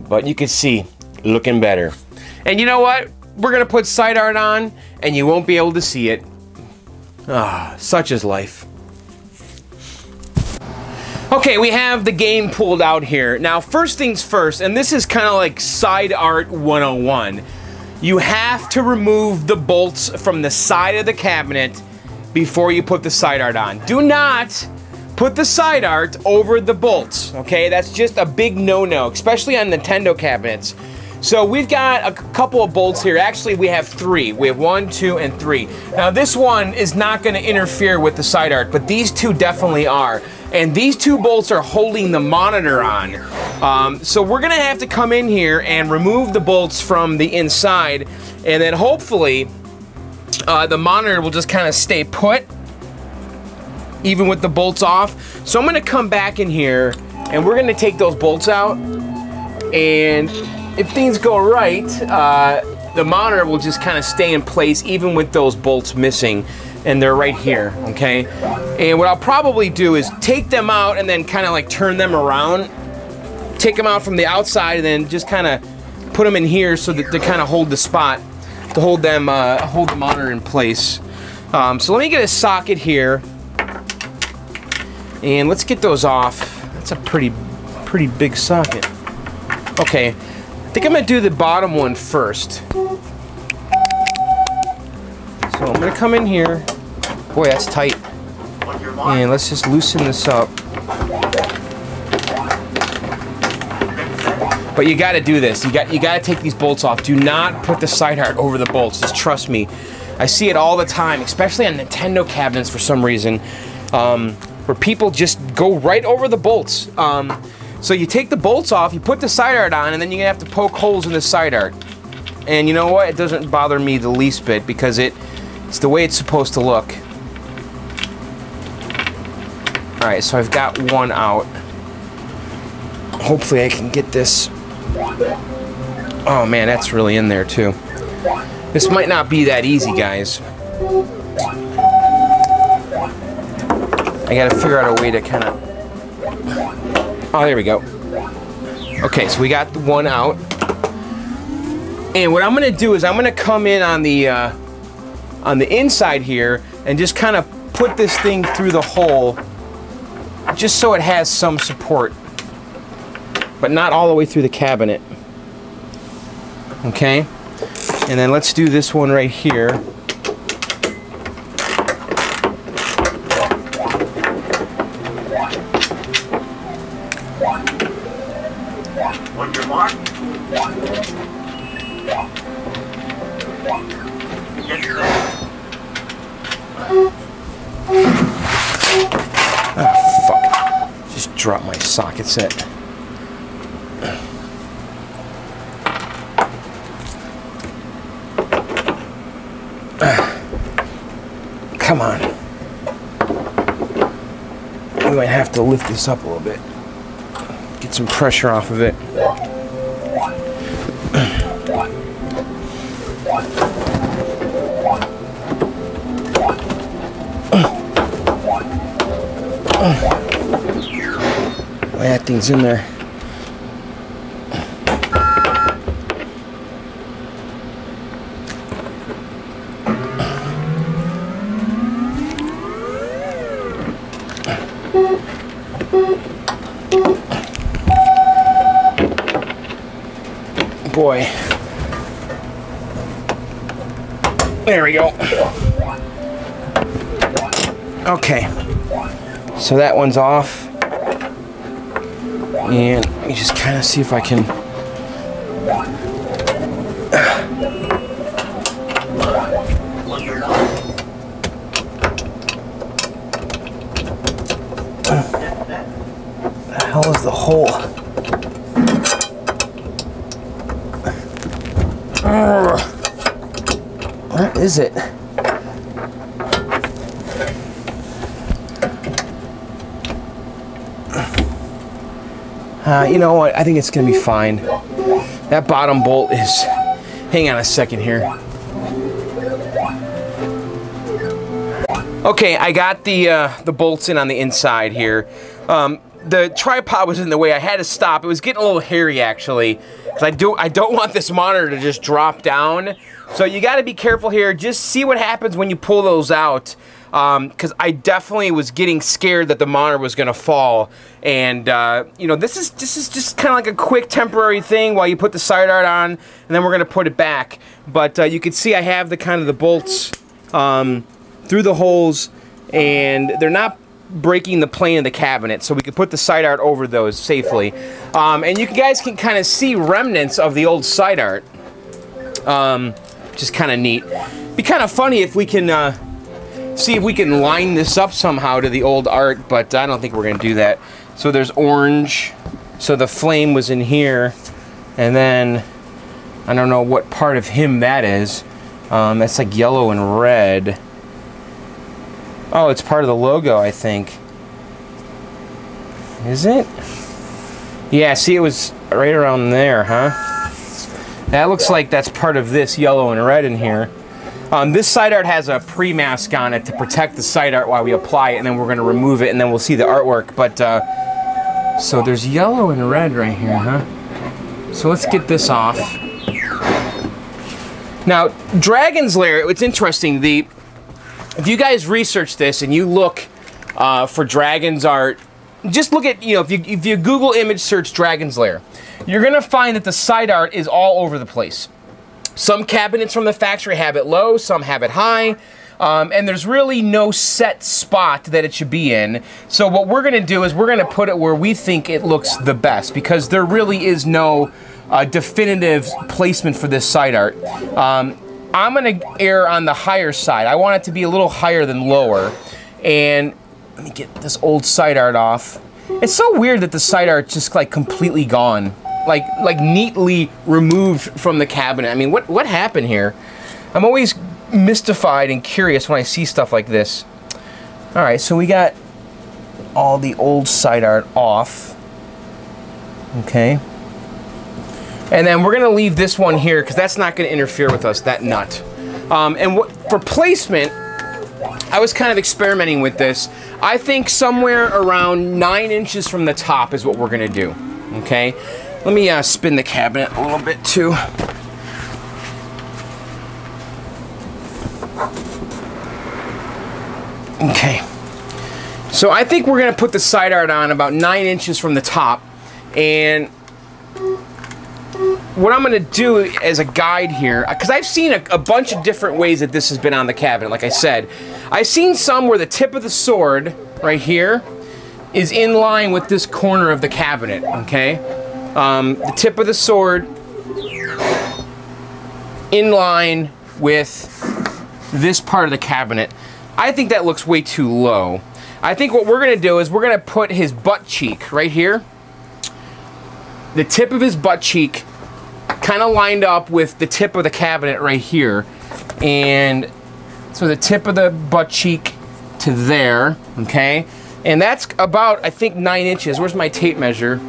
But you can see, looking better. And you know what? We're going to put side art on and you won't be able to see it. Ah, such is life. Okay, we have the game pulled out here. Now, first things first, and this is kind of like side art 101. You have to remove the bolts from the side of the cabinet before you put the side art on. Do not put the side art over the bolts, okay? That's just a big no-no, especially on Nintendo cabinets. So we've got a couple of bolts here. Actually, we have 3. We have 1, 2, and 3. Now, this one is not going to interfere with the side art, but these 2 definitely are. And these 2 bolts are holding the monitor on. So we're going to have to come in here and remove the bolts from the inside, and then hopefully the monitor will just kind of stay put, even with the bolts off. So I'm going to come back in here, and we're going to take those bolts out, and if things go right, the monitor will just kind of stay in place even with those bolts missing, and they're right here, okay? And what I'll probably do is take them out and then kind of like turn them around, take them out from the outside, and then just kind of put them in here so that they kind of hold the spot, to hold them, hold the monitor in place. So let me get a socket here, and let's get those off. That's a pretty big socket. Okay. I think I'm going to do the bottom one first. So I'm going to come in here. Boy, that's tight. And let's just loosen this up. But you got to do this. You got to take these bolts off. Do not put the side art over the bolts. Just trust me. I see it all the time, especially on Nintendo cabinets for some reason, where people just go right over the bolts. So you take the bolts off, you put the side art on, and then you're gonna have to poke holes in the side art. And you know what? It doesn't bother me the least bit because it's the way it's supposed to look. Alright, so I've got one out. Hopefully I can get this. Oh man, that's really in there too. This might not be that easy, guys. I gotta figure out a way to kind of... Oh, there we go. Okay, so we got the one out. And what I'm gonna do is I'm gonna come in on the inside here and just kind of put this thing through the hole just so it has some support, but not all the way through the cabinet. Okay? And then let's do this one right here. On your mark. Oh, fuck. Just dropped my socket set. Come on. We might have to lift this up a little bit. Get some pressure off of it. That thing's in there. Boy. There we go. Okay. So that one's off. And let me just kind of see if I can... The hell is the hole? Where is it? You know what? I think it's gonna be fine. That bottom bolt is... Hang on a second here. Okay, I got the bolts in on the inside here. The tripod was in the way. I had to stop. It was getting a little hairy, actually, because I don't want this monitor to just drop down. So you got to be careful here. Just see what happens when you pull those out, because I definitely was getting scared that the monitor was going to fall. And you know, this is just kind of like a quick temporary thing while you put the side art on, and then we're going to put it back. But you can see I have the bolts through the holes, and they're not breaking the plane of the cabinet, so we could put the side art over those safely. And you guys can kind of see remnants of the old side art. Just kind of neat. Be kind of funny if we can see if we can line this up somehow to the old art, but I don't think we're going to do that. So there's orange, so the flame was in here, and then I don't know what part of him that is. That's like yellow and red. Oh, it's part of the logo, I think. Is it? Yeah, see, it was right around there, huh? That looks like that's part of this yellow and red in here. This side art has a pre-mask on it to protect the side art while we apply it, and then we're going to remove it, and then we'll see the artwork. But, so there's yellow and red right here, huh? So let's get this off. Now, Dragon's Lair, it's interesting, if you guys research this and you look for Dragon's art, just look at, you know, if you Google image search Dragon's Lair, you're going to find that the side art is all over the place. Some cabinets from the factory have it low, some have it high, and there's really no set spot that it should be in. So what we're going to do is we're going to put it where we think it looks the best, because there really is no definitive placement for this side art. I'm going to err on the higher side. I want it to be a little higher than lower. And let me get this old side art off. It's so weird that the side art's just like completely gone. Like neatly removed from the cabinet. I mean, what happened here? I'm always mystified and curious when I see stuff like this. All right, so we got all the old side art off. Okay. And then we're going to leave this one here because that's not going to interfere with us, that nut. And for placement, I was kind of experimenting with this. I think somewhere around 9 inches from the top is what we're going to do. Okay? Let me spin the cabinet a little bit too. Okay. So I think we're going to put the side art on about 9 inches from the top. And what I'm going to do as a guide here, because I've seen a bunch of different ways that this has been on the cabinet, like I said. I've seen some where the tip of the sword, right here, is in line with this corner of the cabinet, okay? The tip of the sword in line with this part of the cabinet. I think that looks way too low. I think what we're going to do is we're going to put his butt cheek right here. The tip of his butt cheek kind of lined up with the tip of the cabinet right here. And so the tip of the butt cheek to there, okay? And that's about, I think, 9 inches. Where's my tape measure?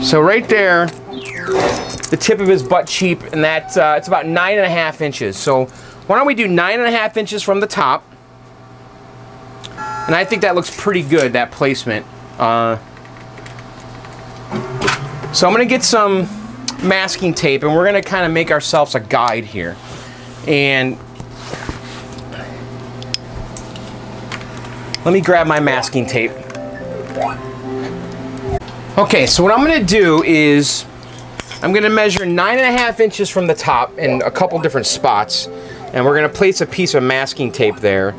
So right there, the tip of his butt cheek, and that's it's about 9.5 inches. So why don't we do 9.5 inches from the top? And I think that looks pretty good, that placement. So I'm going to get some masking tape, and we're going to kind of make ourselves a guide here. And let me grab my masking tape. Okay, so what I'm going to do is I'm going to measure 9.5 inches from the top in a couple different spots, and we're going to place a piece of masking tape there,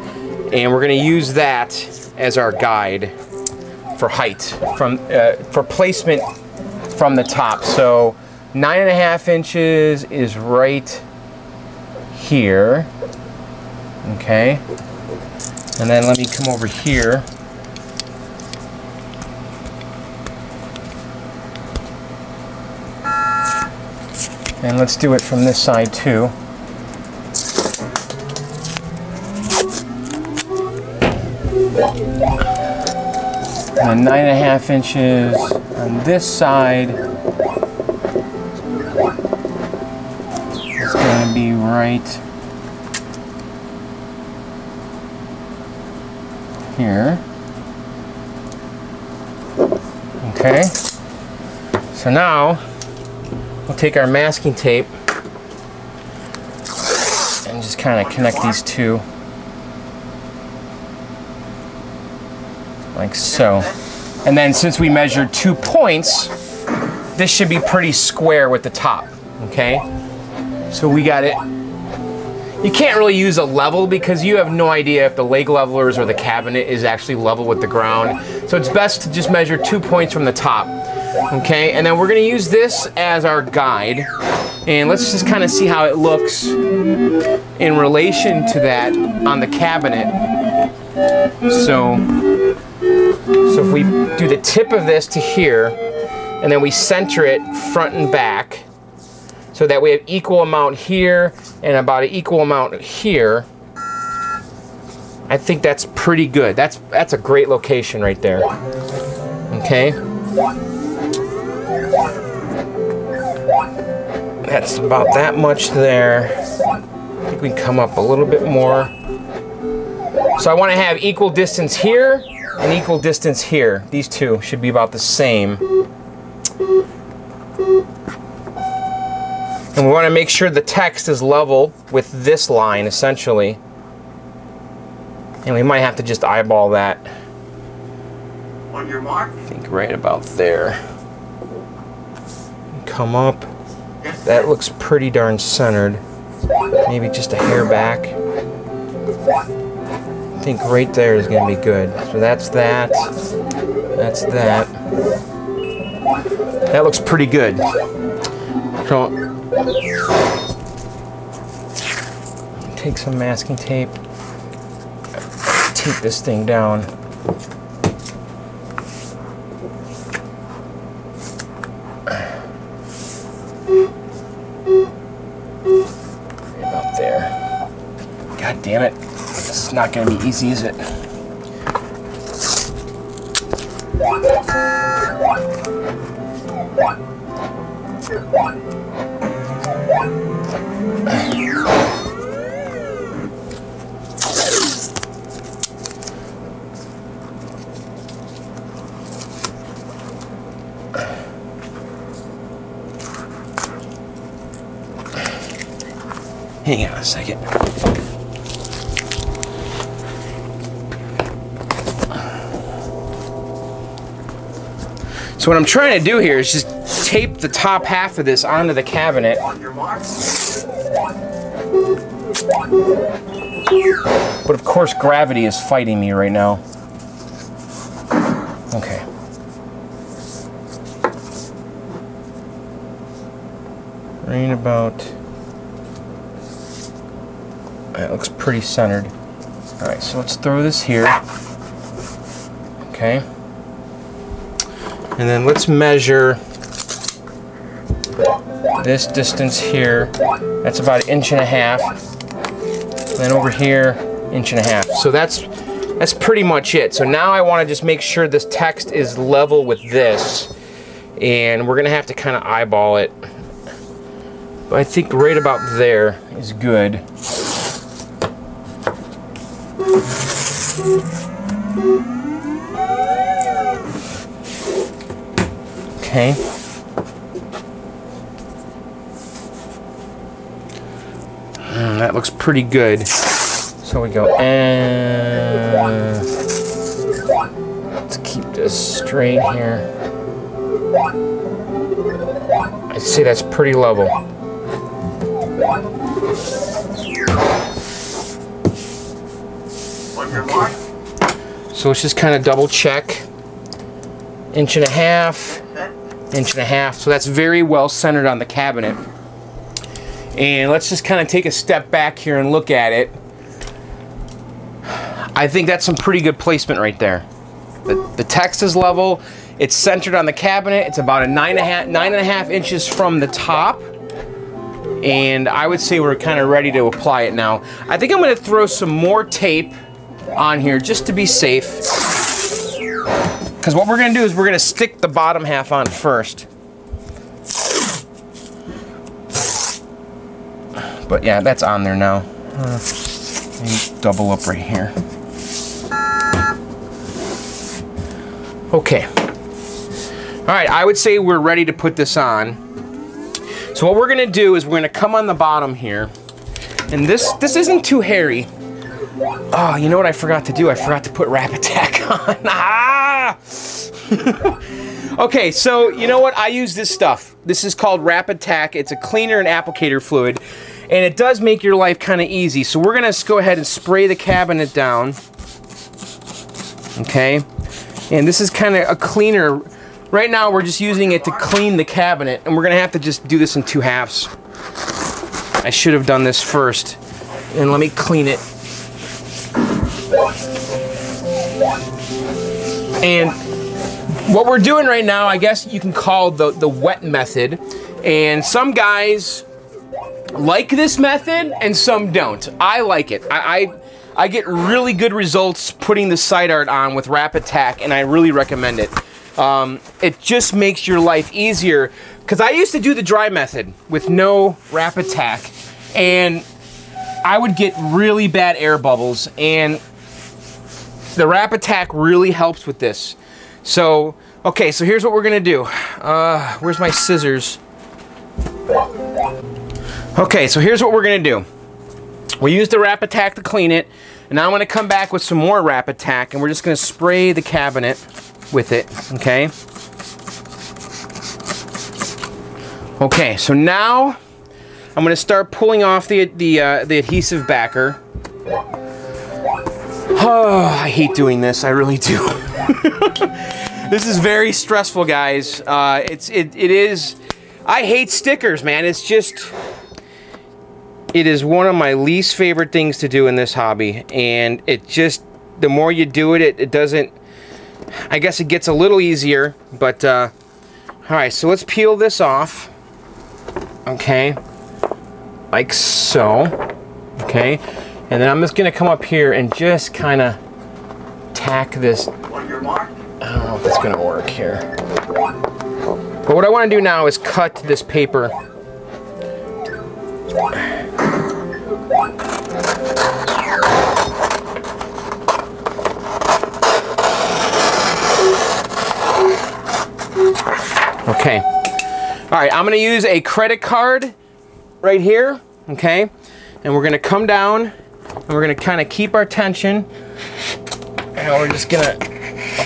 and we're going to use that as our guide for height, for placement from the top. So 9.5 inches is right here, okay? And then let me come over here. And let's do it from this side too. And then 9.5 inches on this side. It's going to be right here. Okay. So now we'll take our masking tape and just kind of connect these two like so. And then since we measured 2 points, this should be pretty square with the top, okay? So we got it. You can't really use a level because you have no idea if the leg levelers or the cabinet is actually level with the ground. So it's best to just measure 2 points from the top, okay? And then we're gonna use this as our guide. And let's just kind of see how it looks in relation to that on the cabinet. So if we do the tip of this to here, and then we center it front and back, so that we have equal amount here and about an equal amount here, I think that's pretty good. That's a great location right there. Okay. That's about that much there. I think we can come up a little bit more. So I want to have equal distance here and equal distance here. These two should be about the same. And we want to make sure the text is level with this line, essentially. And we might have to just eyeball that. On your mark. I think right about there. Come up. That looks pretty darn centered. Maybe just a hair back. I think right there is going to be good. So that's that. That's that. That looks pretty good. So take some masking tape. Tape this thing down. About there. God damn it. This is not going to be easy, is it? Hang on a second. So what I'm trying to do here is just tape the top half of this onto the cabinet. But of course gravity is fighting me right now. Okay. Right about... That looks pretty centered. Alright, so let's throw this here. Okay. And then let's measure this distance here. That's about 1.5 inches. And then over here, 1.5 inches. So that's pretty much it. So now I want to just make sure this text is level with this. And we're going to have to kind of eyeball it. But I think right about there is good. Okay. That looks pretty good. So we go, and let's keep this straight here. I'd say that's pretty level. Okay. So let's just kind of double check. 1.5 inches. 1.5 inches. So that's very well centered on the cabinet. And let's just kind of take a step back here and look at it. I think that's some pretty good placement right there. The text is level. It's centered on the cabinet. It's about 9.5 inches from the top. And I would say we're kind of ready to apply it now. I think I'm going to throw some more tape on here just to be safe. Because what we're going to do is we're going to stick the bottom half on first. But yeah, that's on there now. Double up right here. Okay. All right, I would say we're ready to put this on. So what we're gonna do is we're gonna come on the bottom here. And this isn't too hairy. Oh, you know what I forgot to do? I forgot to put Rapid-Tac on. Ah! Okay, so you know what? I use this stuff. This is called Rapid-Tac. It's a cleaner and applicator fluid. And it does make your life kind of easy. So we're gonna go ahead and spray the cabinet down. Okay? And this is kind of a cleaner. Right now we're just using it to clean the cabinet, and we're gonna have to just do this in 2 halves. I should have done this first. And let me clean it. And what we're doing right now, I guess you can call the wet method. And some guys like this method and some don't. I like it. I get really good results putting the side art on with Rapid-Tac, and I really recommend it. It just makes your life easier, because I used to do the dry method with no Rapid-Tac, and I would get really bad air bubbles, and the Rapid-Tac really helps with this. So, okay, so here's what we're gonna do. Where's my scissors? Okay, so here's what we're gonna do. We used the Rapid-Tac to clean it, and now I'm gonna come back with some more Rapid-Tac, and we're just gonna spray the cabinet with it, okay? Okay, so now I'm gonna start pulling off the adhesive backer. Oh, I hate doing this, I really do. This is very stressful, guys. It is, I hate stickers, man. It's just, it is one of my least favorite things to do in this hobby, and it just, the more you do it, it doesn't, I guess it gets a little easier, but, alright, so let's peel this off, okay, like so, okay, and then I'm just going to come up here and just kind of tack this. On your mark. I don't know if it's going to work here, but what I want to do now is cut this paper. Okay. All right, I'm going to use a credit card right here, okay? And we're going to come down, and we're going to kind of keep our tension, and we're just going to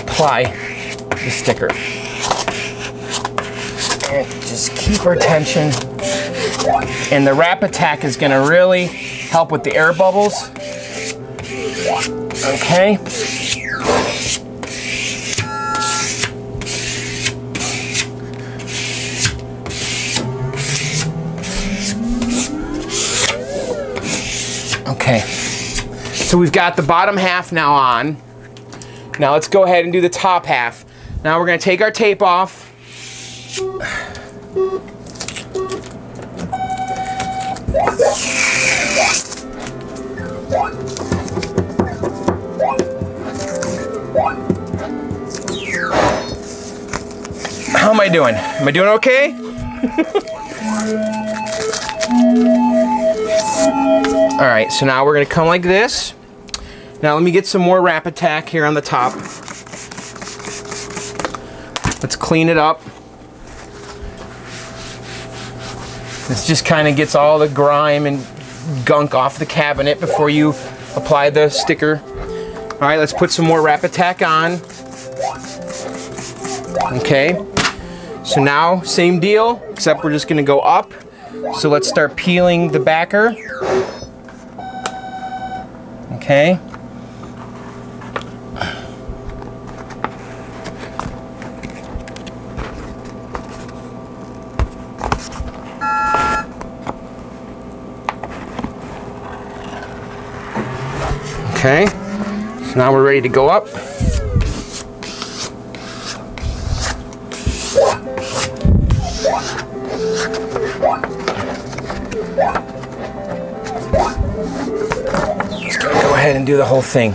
apply the sticker. And just keep our tension. And the Rapid-Tac is going to really help with the air bubbles. Okay. Okay, so we've got the bottom half now on. Now let's go ahead and do the top half. Now we're going to take our tape off. How am I doing? Am I doing okay? All right, so now we're gonna come like this. Now let me get some more Rapid-Tac here on the top. Let's clean it up. This just kind of gets all the grime and gunk off the cabinet before you apply the sticker. All right, let's put some more Rapid-Tac on. Okay, so now same deal, except we're just gonna go up. So let's start peeling the backer. Okay. Okay, so now we're ready to go up. Just gonna go ahead and do the whole thing.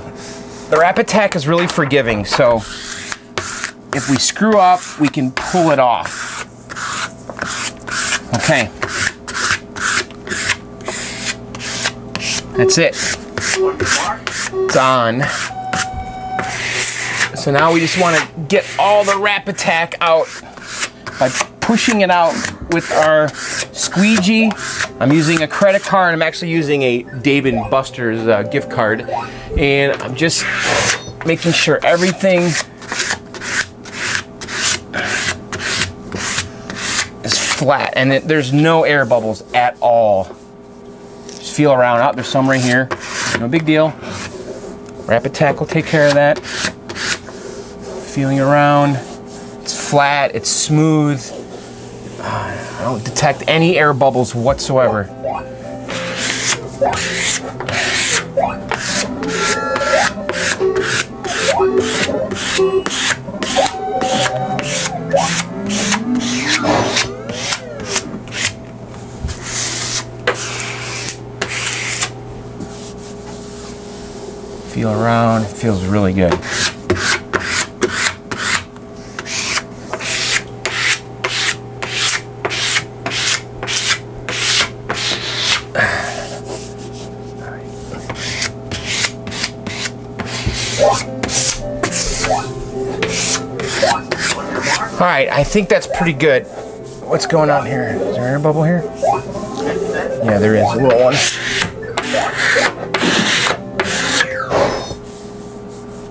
The Rapid-Tac is really forgiving, so if we screw up, we can pull it off. Okay. That's it. It's on. So now we just want to get all the Rapid-Tac out by pushing it out with our squeegee. I'm using a credit card. I'm actually using a Dave & Buster's gift card. And I'm just making sure everything is flat and there's no air bubbles at all. Just feel around. Oh, there's some right here. No big deal. Rapid-Tac will take care of that. Feeling around. It's flat. It's smooth. I don't detect any air bubbles whatsoever. Feel around. It feels really good. All right, I think that's pretty good. What's going on here? Is there an air bubble here? Yeah, there is a little one.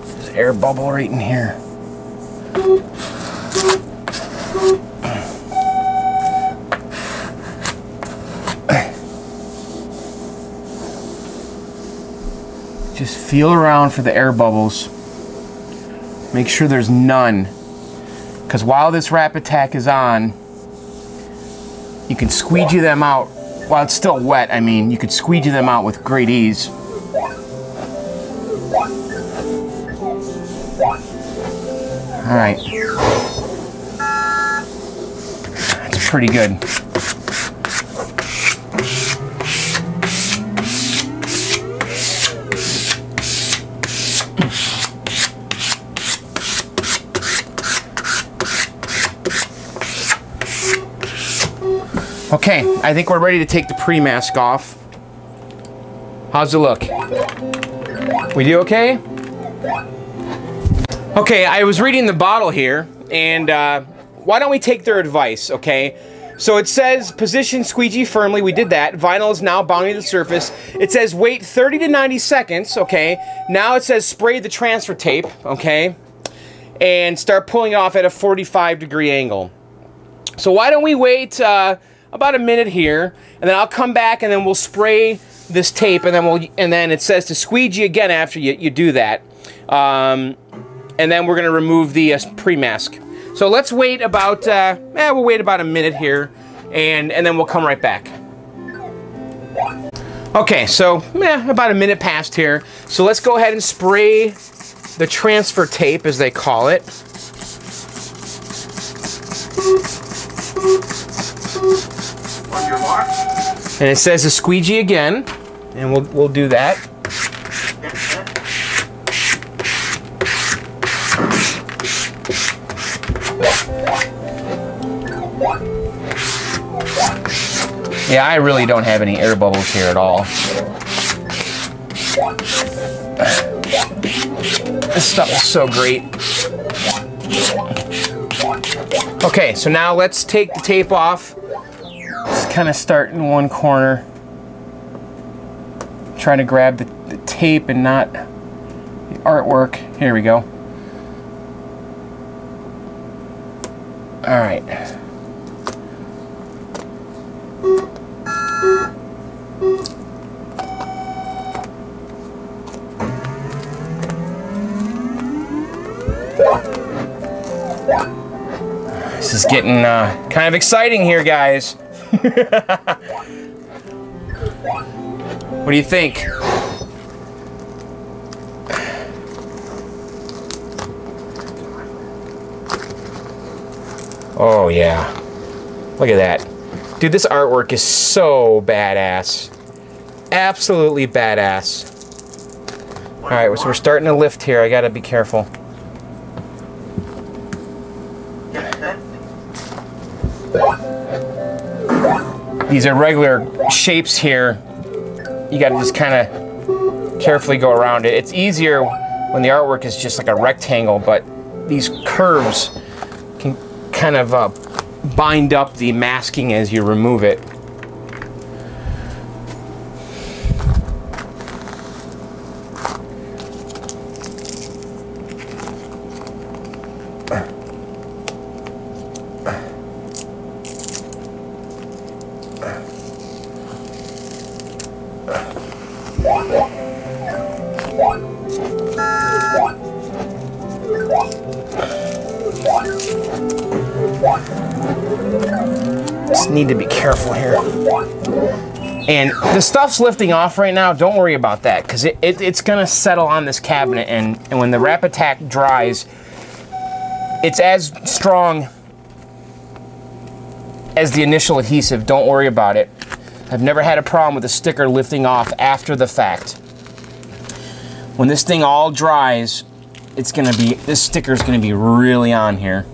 There's an air bubble right in here. Just feel around for the air bubbles. Make sure there's none. Because while this Rapid-Tac is on, you can squeegee them out. While it's still wet, I mean, you could squeegee them out with great ease. All right. That's pretty good. Okay, I think we're ready to take the pre-mask off. How's it look? We do okay? Okay, I was reading the bottle here, and why don't we take their advice, okay? So it says, position squeegee firmly, we did that. Vinyl is now bounding the surface. It says wait 30 to 90 seconds, okay? Now it says spray the transfer tape, okay? And start pulling off at a 45-degree angle. So why don't we wait about a minute here, and then I'll come back and then we'll spray this tape, and then it says to squeegee again after you do that. And then we're gonna remove the pre-mask. So let's wait about, we'll wait about a minute here, and then we'll come right back. Okay, so about a minute passed here. So let's go ahead and spray the transfer tape, as they call it. On your mark. And it says to squeegee again, and we'll do that. Yeah, I really don't have any air bubbles here at all. This stuff is so great. Okay, so now let's take the tape off. Let's kind of start in one corner. Trying to grab the tape and not the artwork. Here we go. All right. This is getting kind of exciting here, guys. What do you think? Oh yeah, look at that. Dude, this artwork is so badass. Absolutely badass. All right, so we're starting to lift here. I gotta be careful. these irregular shapes here, you gotta just kind of carefully go around it. It's easier when the artwork is just like a rectangle, but these curves can kind of bind up the masking as you remove it. Just need to be careful here. And the stuff's lifting off right now. Don't worry about that, because it's gonna settle on this cabinet, and when the Rapid-Tac dries, it's as strong as the initial adhesive. Don't worry about it. I've never had a problem with the sticker lifting off after the fact. When this thing all dries, it's gonna be, this sticker's gonna be really on here.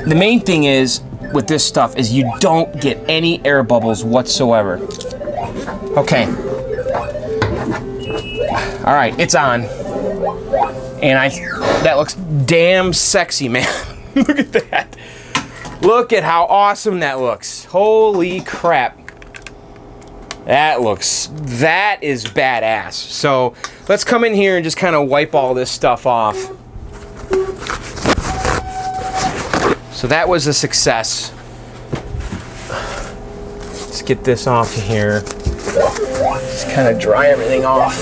The main thing is with this stuff is you don't get any air bubbles whatsoever. Okay. All right, it's on. And that looks damn sexy, man. Look at that. Look at how awesome that looks. Holy crap. That is badass. So let's come in here and just kind of wipe all this stuff off. So that was a success. Let's get this off here. Just kind of dry everything off.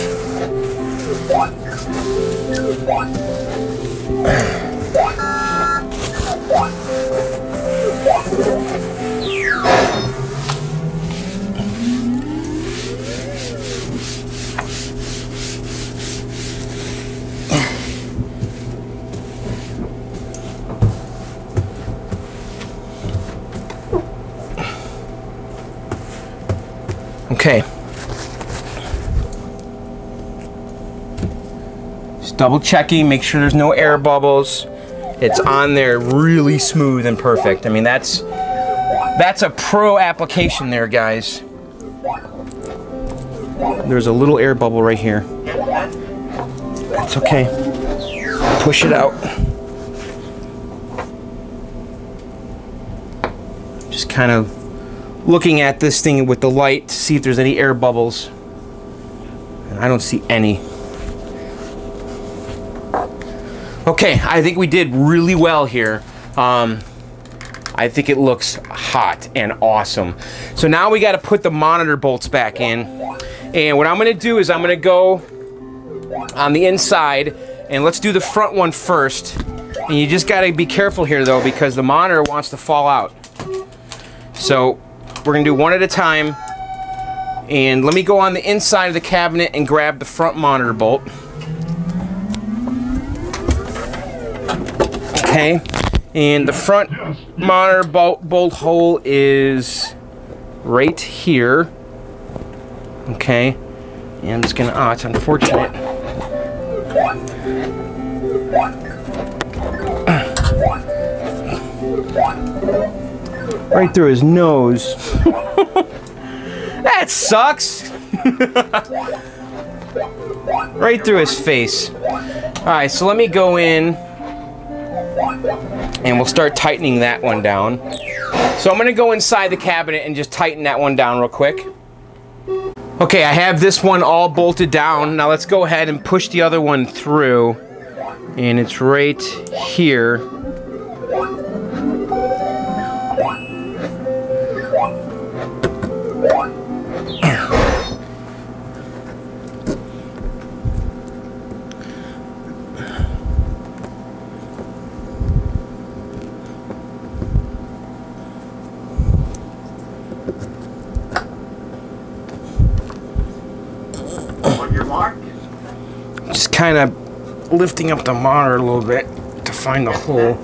Okay. Just double checking, make sure there's no air bubbles. It's on there really smooth and perfect. I mean, that's a pro application there, guys. There's a little air bubble right here. That's okay. Push it out. Just kind of looking at this thing with the light to see if there's any air bubbles. And I don't see any. Okay, I think we did really well here. I think it looks hot and awesome. So now we got to put the monitor bolts back in. And what I'm going to do is I'm going to go on the inside, and let's do the front one first. And you just got to be careful here though, because the monitor wants to fall out. So we're gonna do one at a time, and let me go on the inside of the cabinet and grab the front monitor bolt. Okay, and the front monitor bolt hole is right here. Okay, and I'm just gonna, oh, it's unfortunate. Right through his nose. That sucks. Right through his face. Alright, so let me go in and we'll start tightening that one down. So I'm going to go inside the cabinet and just tighten that one down real quick. Okay, I have this one all bolted down. Now let's go ahead and push the other one through. And it's right here. Just kind of lifting up the monitor a little bit to find the hole.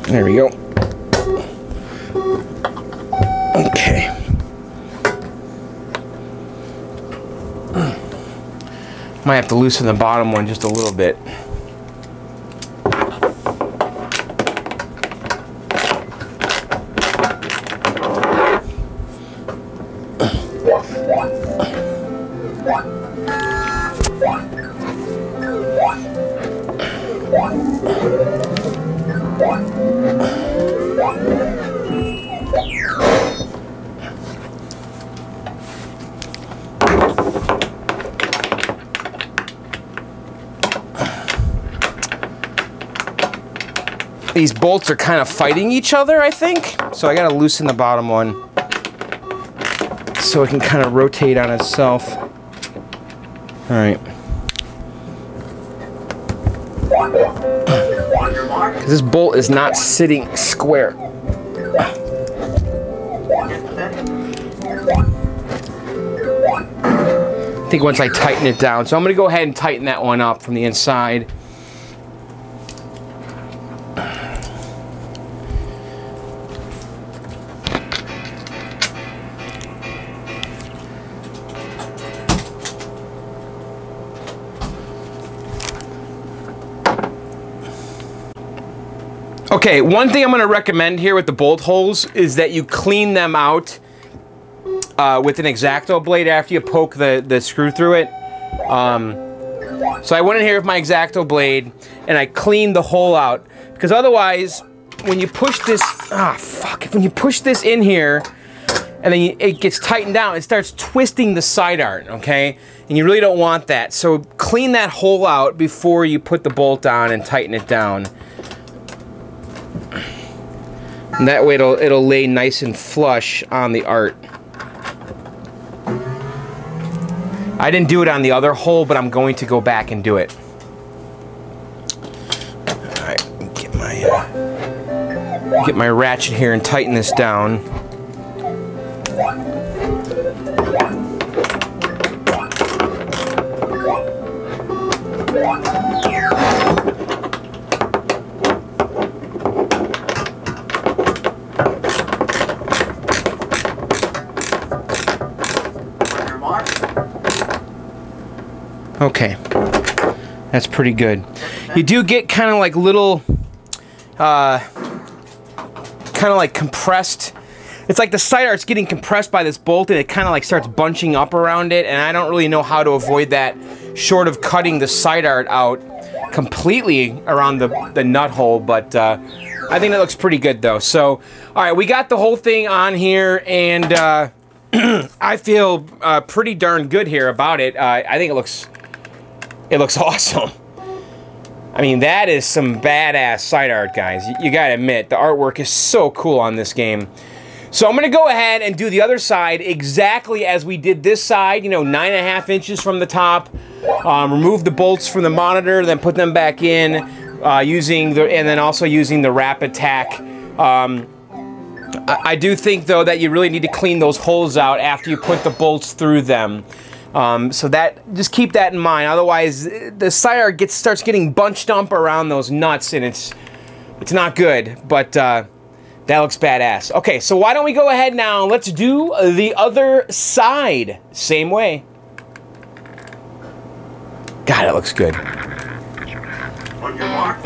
There we go. Okay. Might have to loosen the bottom one just a little bit. These bolts are kind of fighting each other, I think. So I gotta loosen the bottom one so it can kind of rotate on itself. All right. This bolt is not sitting square. I think once I tighten it down. So I'm gonna go ahead and tighten that one up from the inside. Okay, one thing I'm going to recommend here with the bolt holes is that you clean them out with an X-Acto blade after you poke the screw through it. So I went in here with my X-Acto blade and I cleaned the hole out, because otherwise when you push this, when you push this in here and then it gets tightened down, it starts twisting the side art, okay? And you really don't want that. So clean that hole out before you put the bolt on and tighten it down. And that way it'll lay nice and flush on the art. I didn't do it on the other hole, but I'm going to go back and do it. Alright, get my ratchet here and tighten this down. Okay, that's pretty good. You do get kind of like little, kind of like compressed. It's like the side art's getting compressed by this bolt and it kind of like starts bunching up around it, and I don't really know how to avoid that short of cutting the side art out completely around the nut hole, but I think that looks pretty good though. So, alright, we got the whole thing on here, and I feel pretty darn good here about it. I think it looks awesome. I mean, that is some badass side art, guys. You gotta admit, the artwork is so cool on this game. So I'm gonna go ahead and do the other side exactly as we did this side, you know, 9.5 inches from the top. Remove the bolts from the monitor, then put them back in, and then also using the Rapid-Tac. I do think, though, that you really need to clean those holes out after you put the bolts through them. So just keep that in mind. Otherwise, the side art starts getting bunched up around those nuts, and it's not good. But that looks badass. Okay, so why don't we go ahead now? Let's do the other side. Same way. God, it looks good. On your mark.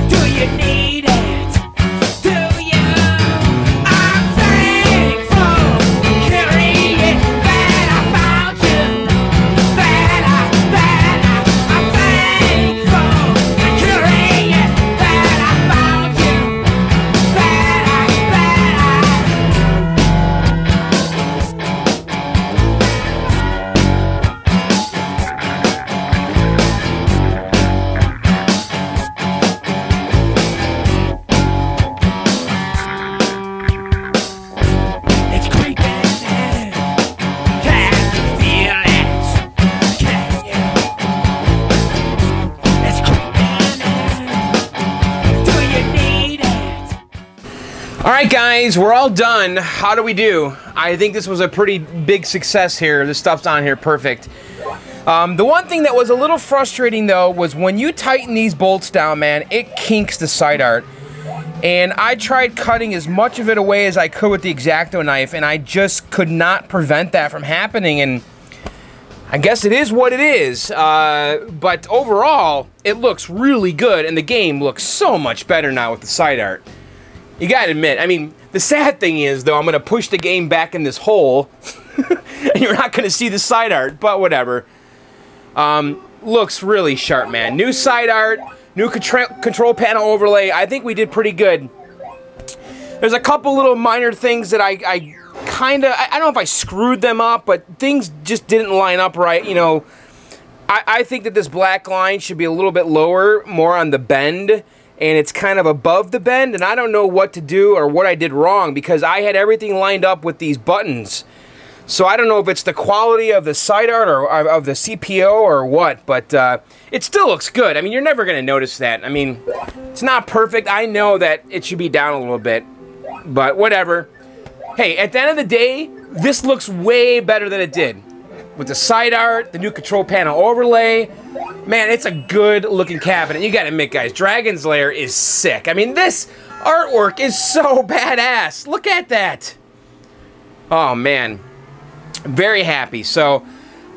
Do you need it? Do you? I'm saying right, guys, we're all done. How do we do? I think this was a pretty big success here. This stuff's on here perfect. The one thing that was a little frustrating, though, was when you tighten these bolts down, man, it kinks the side art. And I tried cutting as much of it away as I could with the X-Acto knife, and I just could not prevent that from happening. And I guess it is what it is. But overall, it looks really good, and the game looks so much better now with the side art. You gotta admit, I mean, the sad thing is, though, I'm gonna push the game back in this hole, and you're not gonna see the side art, but whatever. Looks really sharp, man. New side art, new control panel overlay. I think we did pretty good. There's a couple little minor things that I don't know if I screwed them up, but things just didn't line up right, you know. I think that this black line should be a little bit lower, more on the bend, and it's kind of above the bend, and I don't know what to do or what I did wrong because I had everything lined up with these buttons. So I don't know if it's the quality of the side art or of the CPO or what, but it still looks good. I mean, you're never going to notice that. I mean, it's not perfect. I know that it should be down a little bit, but whatever. Hey, at the end of the day, this looks way better than it did. With the side art, the new control panel overlay, man, it's a good looking cabinet. You gotta admit, guys, Dragon's Lair is sick. I mean, this artwork is so badass. Look at that. Oh, man. Very happy. So, all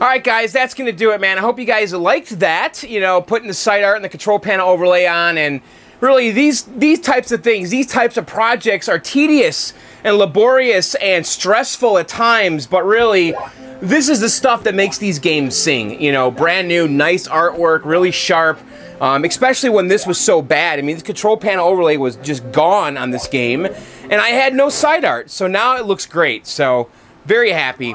right, guys, that's gonna do it, man. I hope you guys liked that, you know, putting the side art and the control panel overlay on. And really, these types of things, these types of projects are tedious and laborious and stressful at times, but really, this is the stuff that makes these games sing. You know, brand new, nice artwork, really sharp, especially when this was so bad. I mean, this control panel overlay was just gone on this game, and I had no side art, so now it looks great. So, very happy.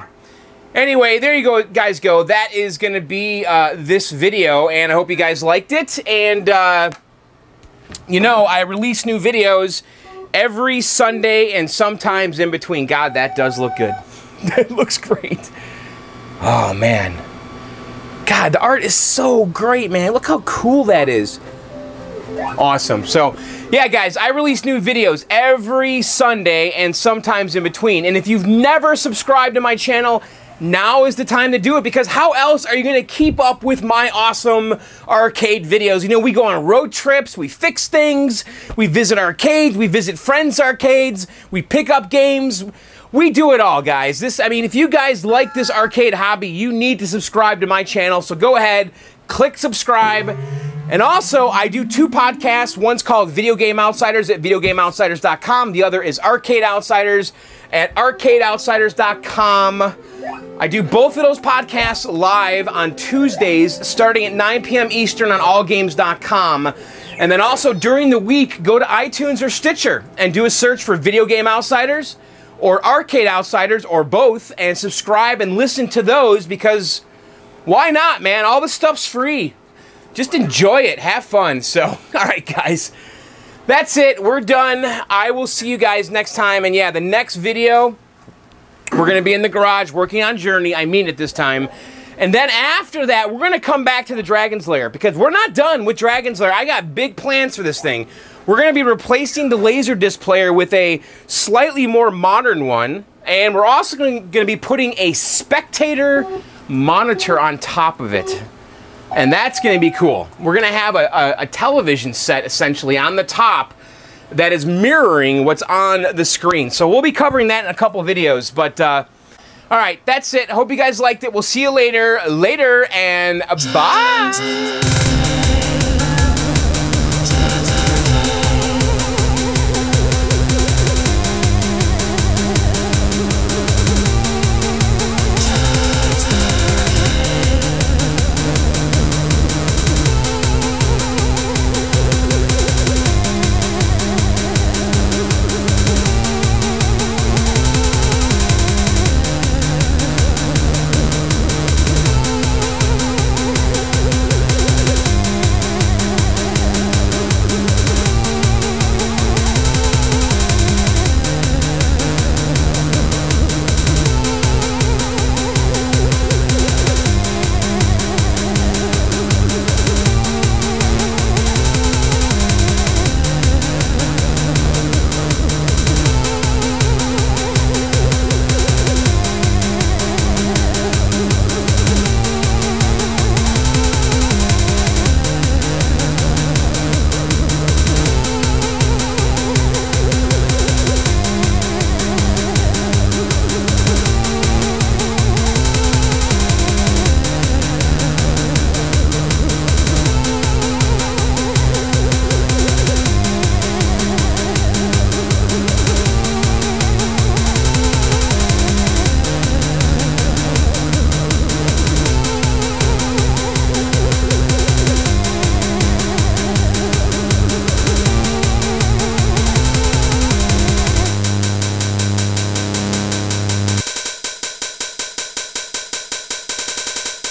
Anyway, there you go, guys. That is going to be this video, and I hope you guys liked it. And, you know, I release new videos every Sunday and sometimes in between. God, that does look good. That looks great. Oh, man. God, the art is so great, man. Look how cool that is. Awesome. So, yeah, guys, I release new videos every Sunday and sometimes in between. And if you've never subscribed to my channel, now is the time to do it, because how else are you going to keep up with my awesome arcade videos? You know, we go on road trips, we fix things, we visit arcades, we visit friends' arcades, we pick up games. We do it all, guys. I mean, if you guys like this arcade hobby, you need to subscribe to my channel. So go ahead, click subscribe. And also, I do two podcasts. One's called Video Game Outsiders at videogameoutsiders.com. The other is Arcade Outsiders at arcadeoutsiders.com. I do both of those podcasts live on Tuesdays starting at 9 p.m. Eastern on allgames.com. And then also during the week, go to iTunes or Stitcher and do a search for Video Game Outsiders or Arcade Outsiders, or both, and subscribe and listen to those, because why not, man? All this stuff's free. Just enjoy it. Have fun. So, all right, guys. That's it. We're done. I will see you guys next time. And yeah, the next video, we're going to be in the garage working on Journey. I mean it this time. And then after that, we're going to come back to the Dragon's Lair, because we're not done with Dragon's Lair. I got big plans for this thing. We're going to be replacing the Laserdisc player with a slightly more modern one. And we're also going to be putting a spectator monitor on top of it. And that's going to be cool. We're going to have a television set, essentially, on the top that is mirroring what's on the screen. So we'll be covering that in a couple videos. But, all right, that's it. I hope you guys liked it. We'll see you later. Later, and bye.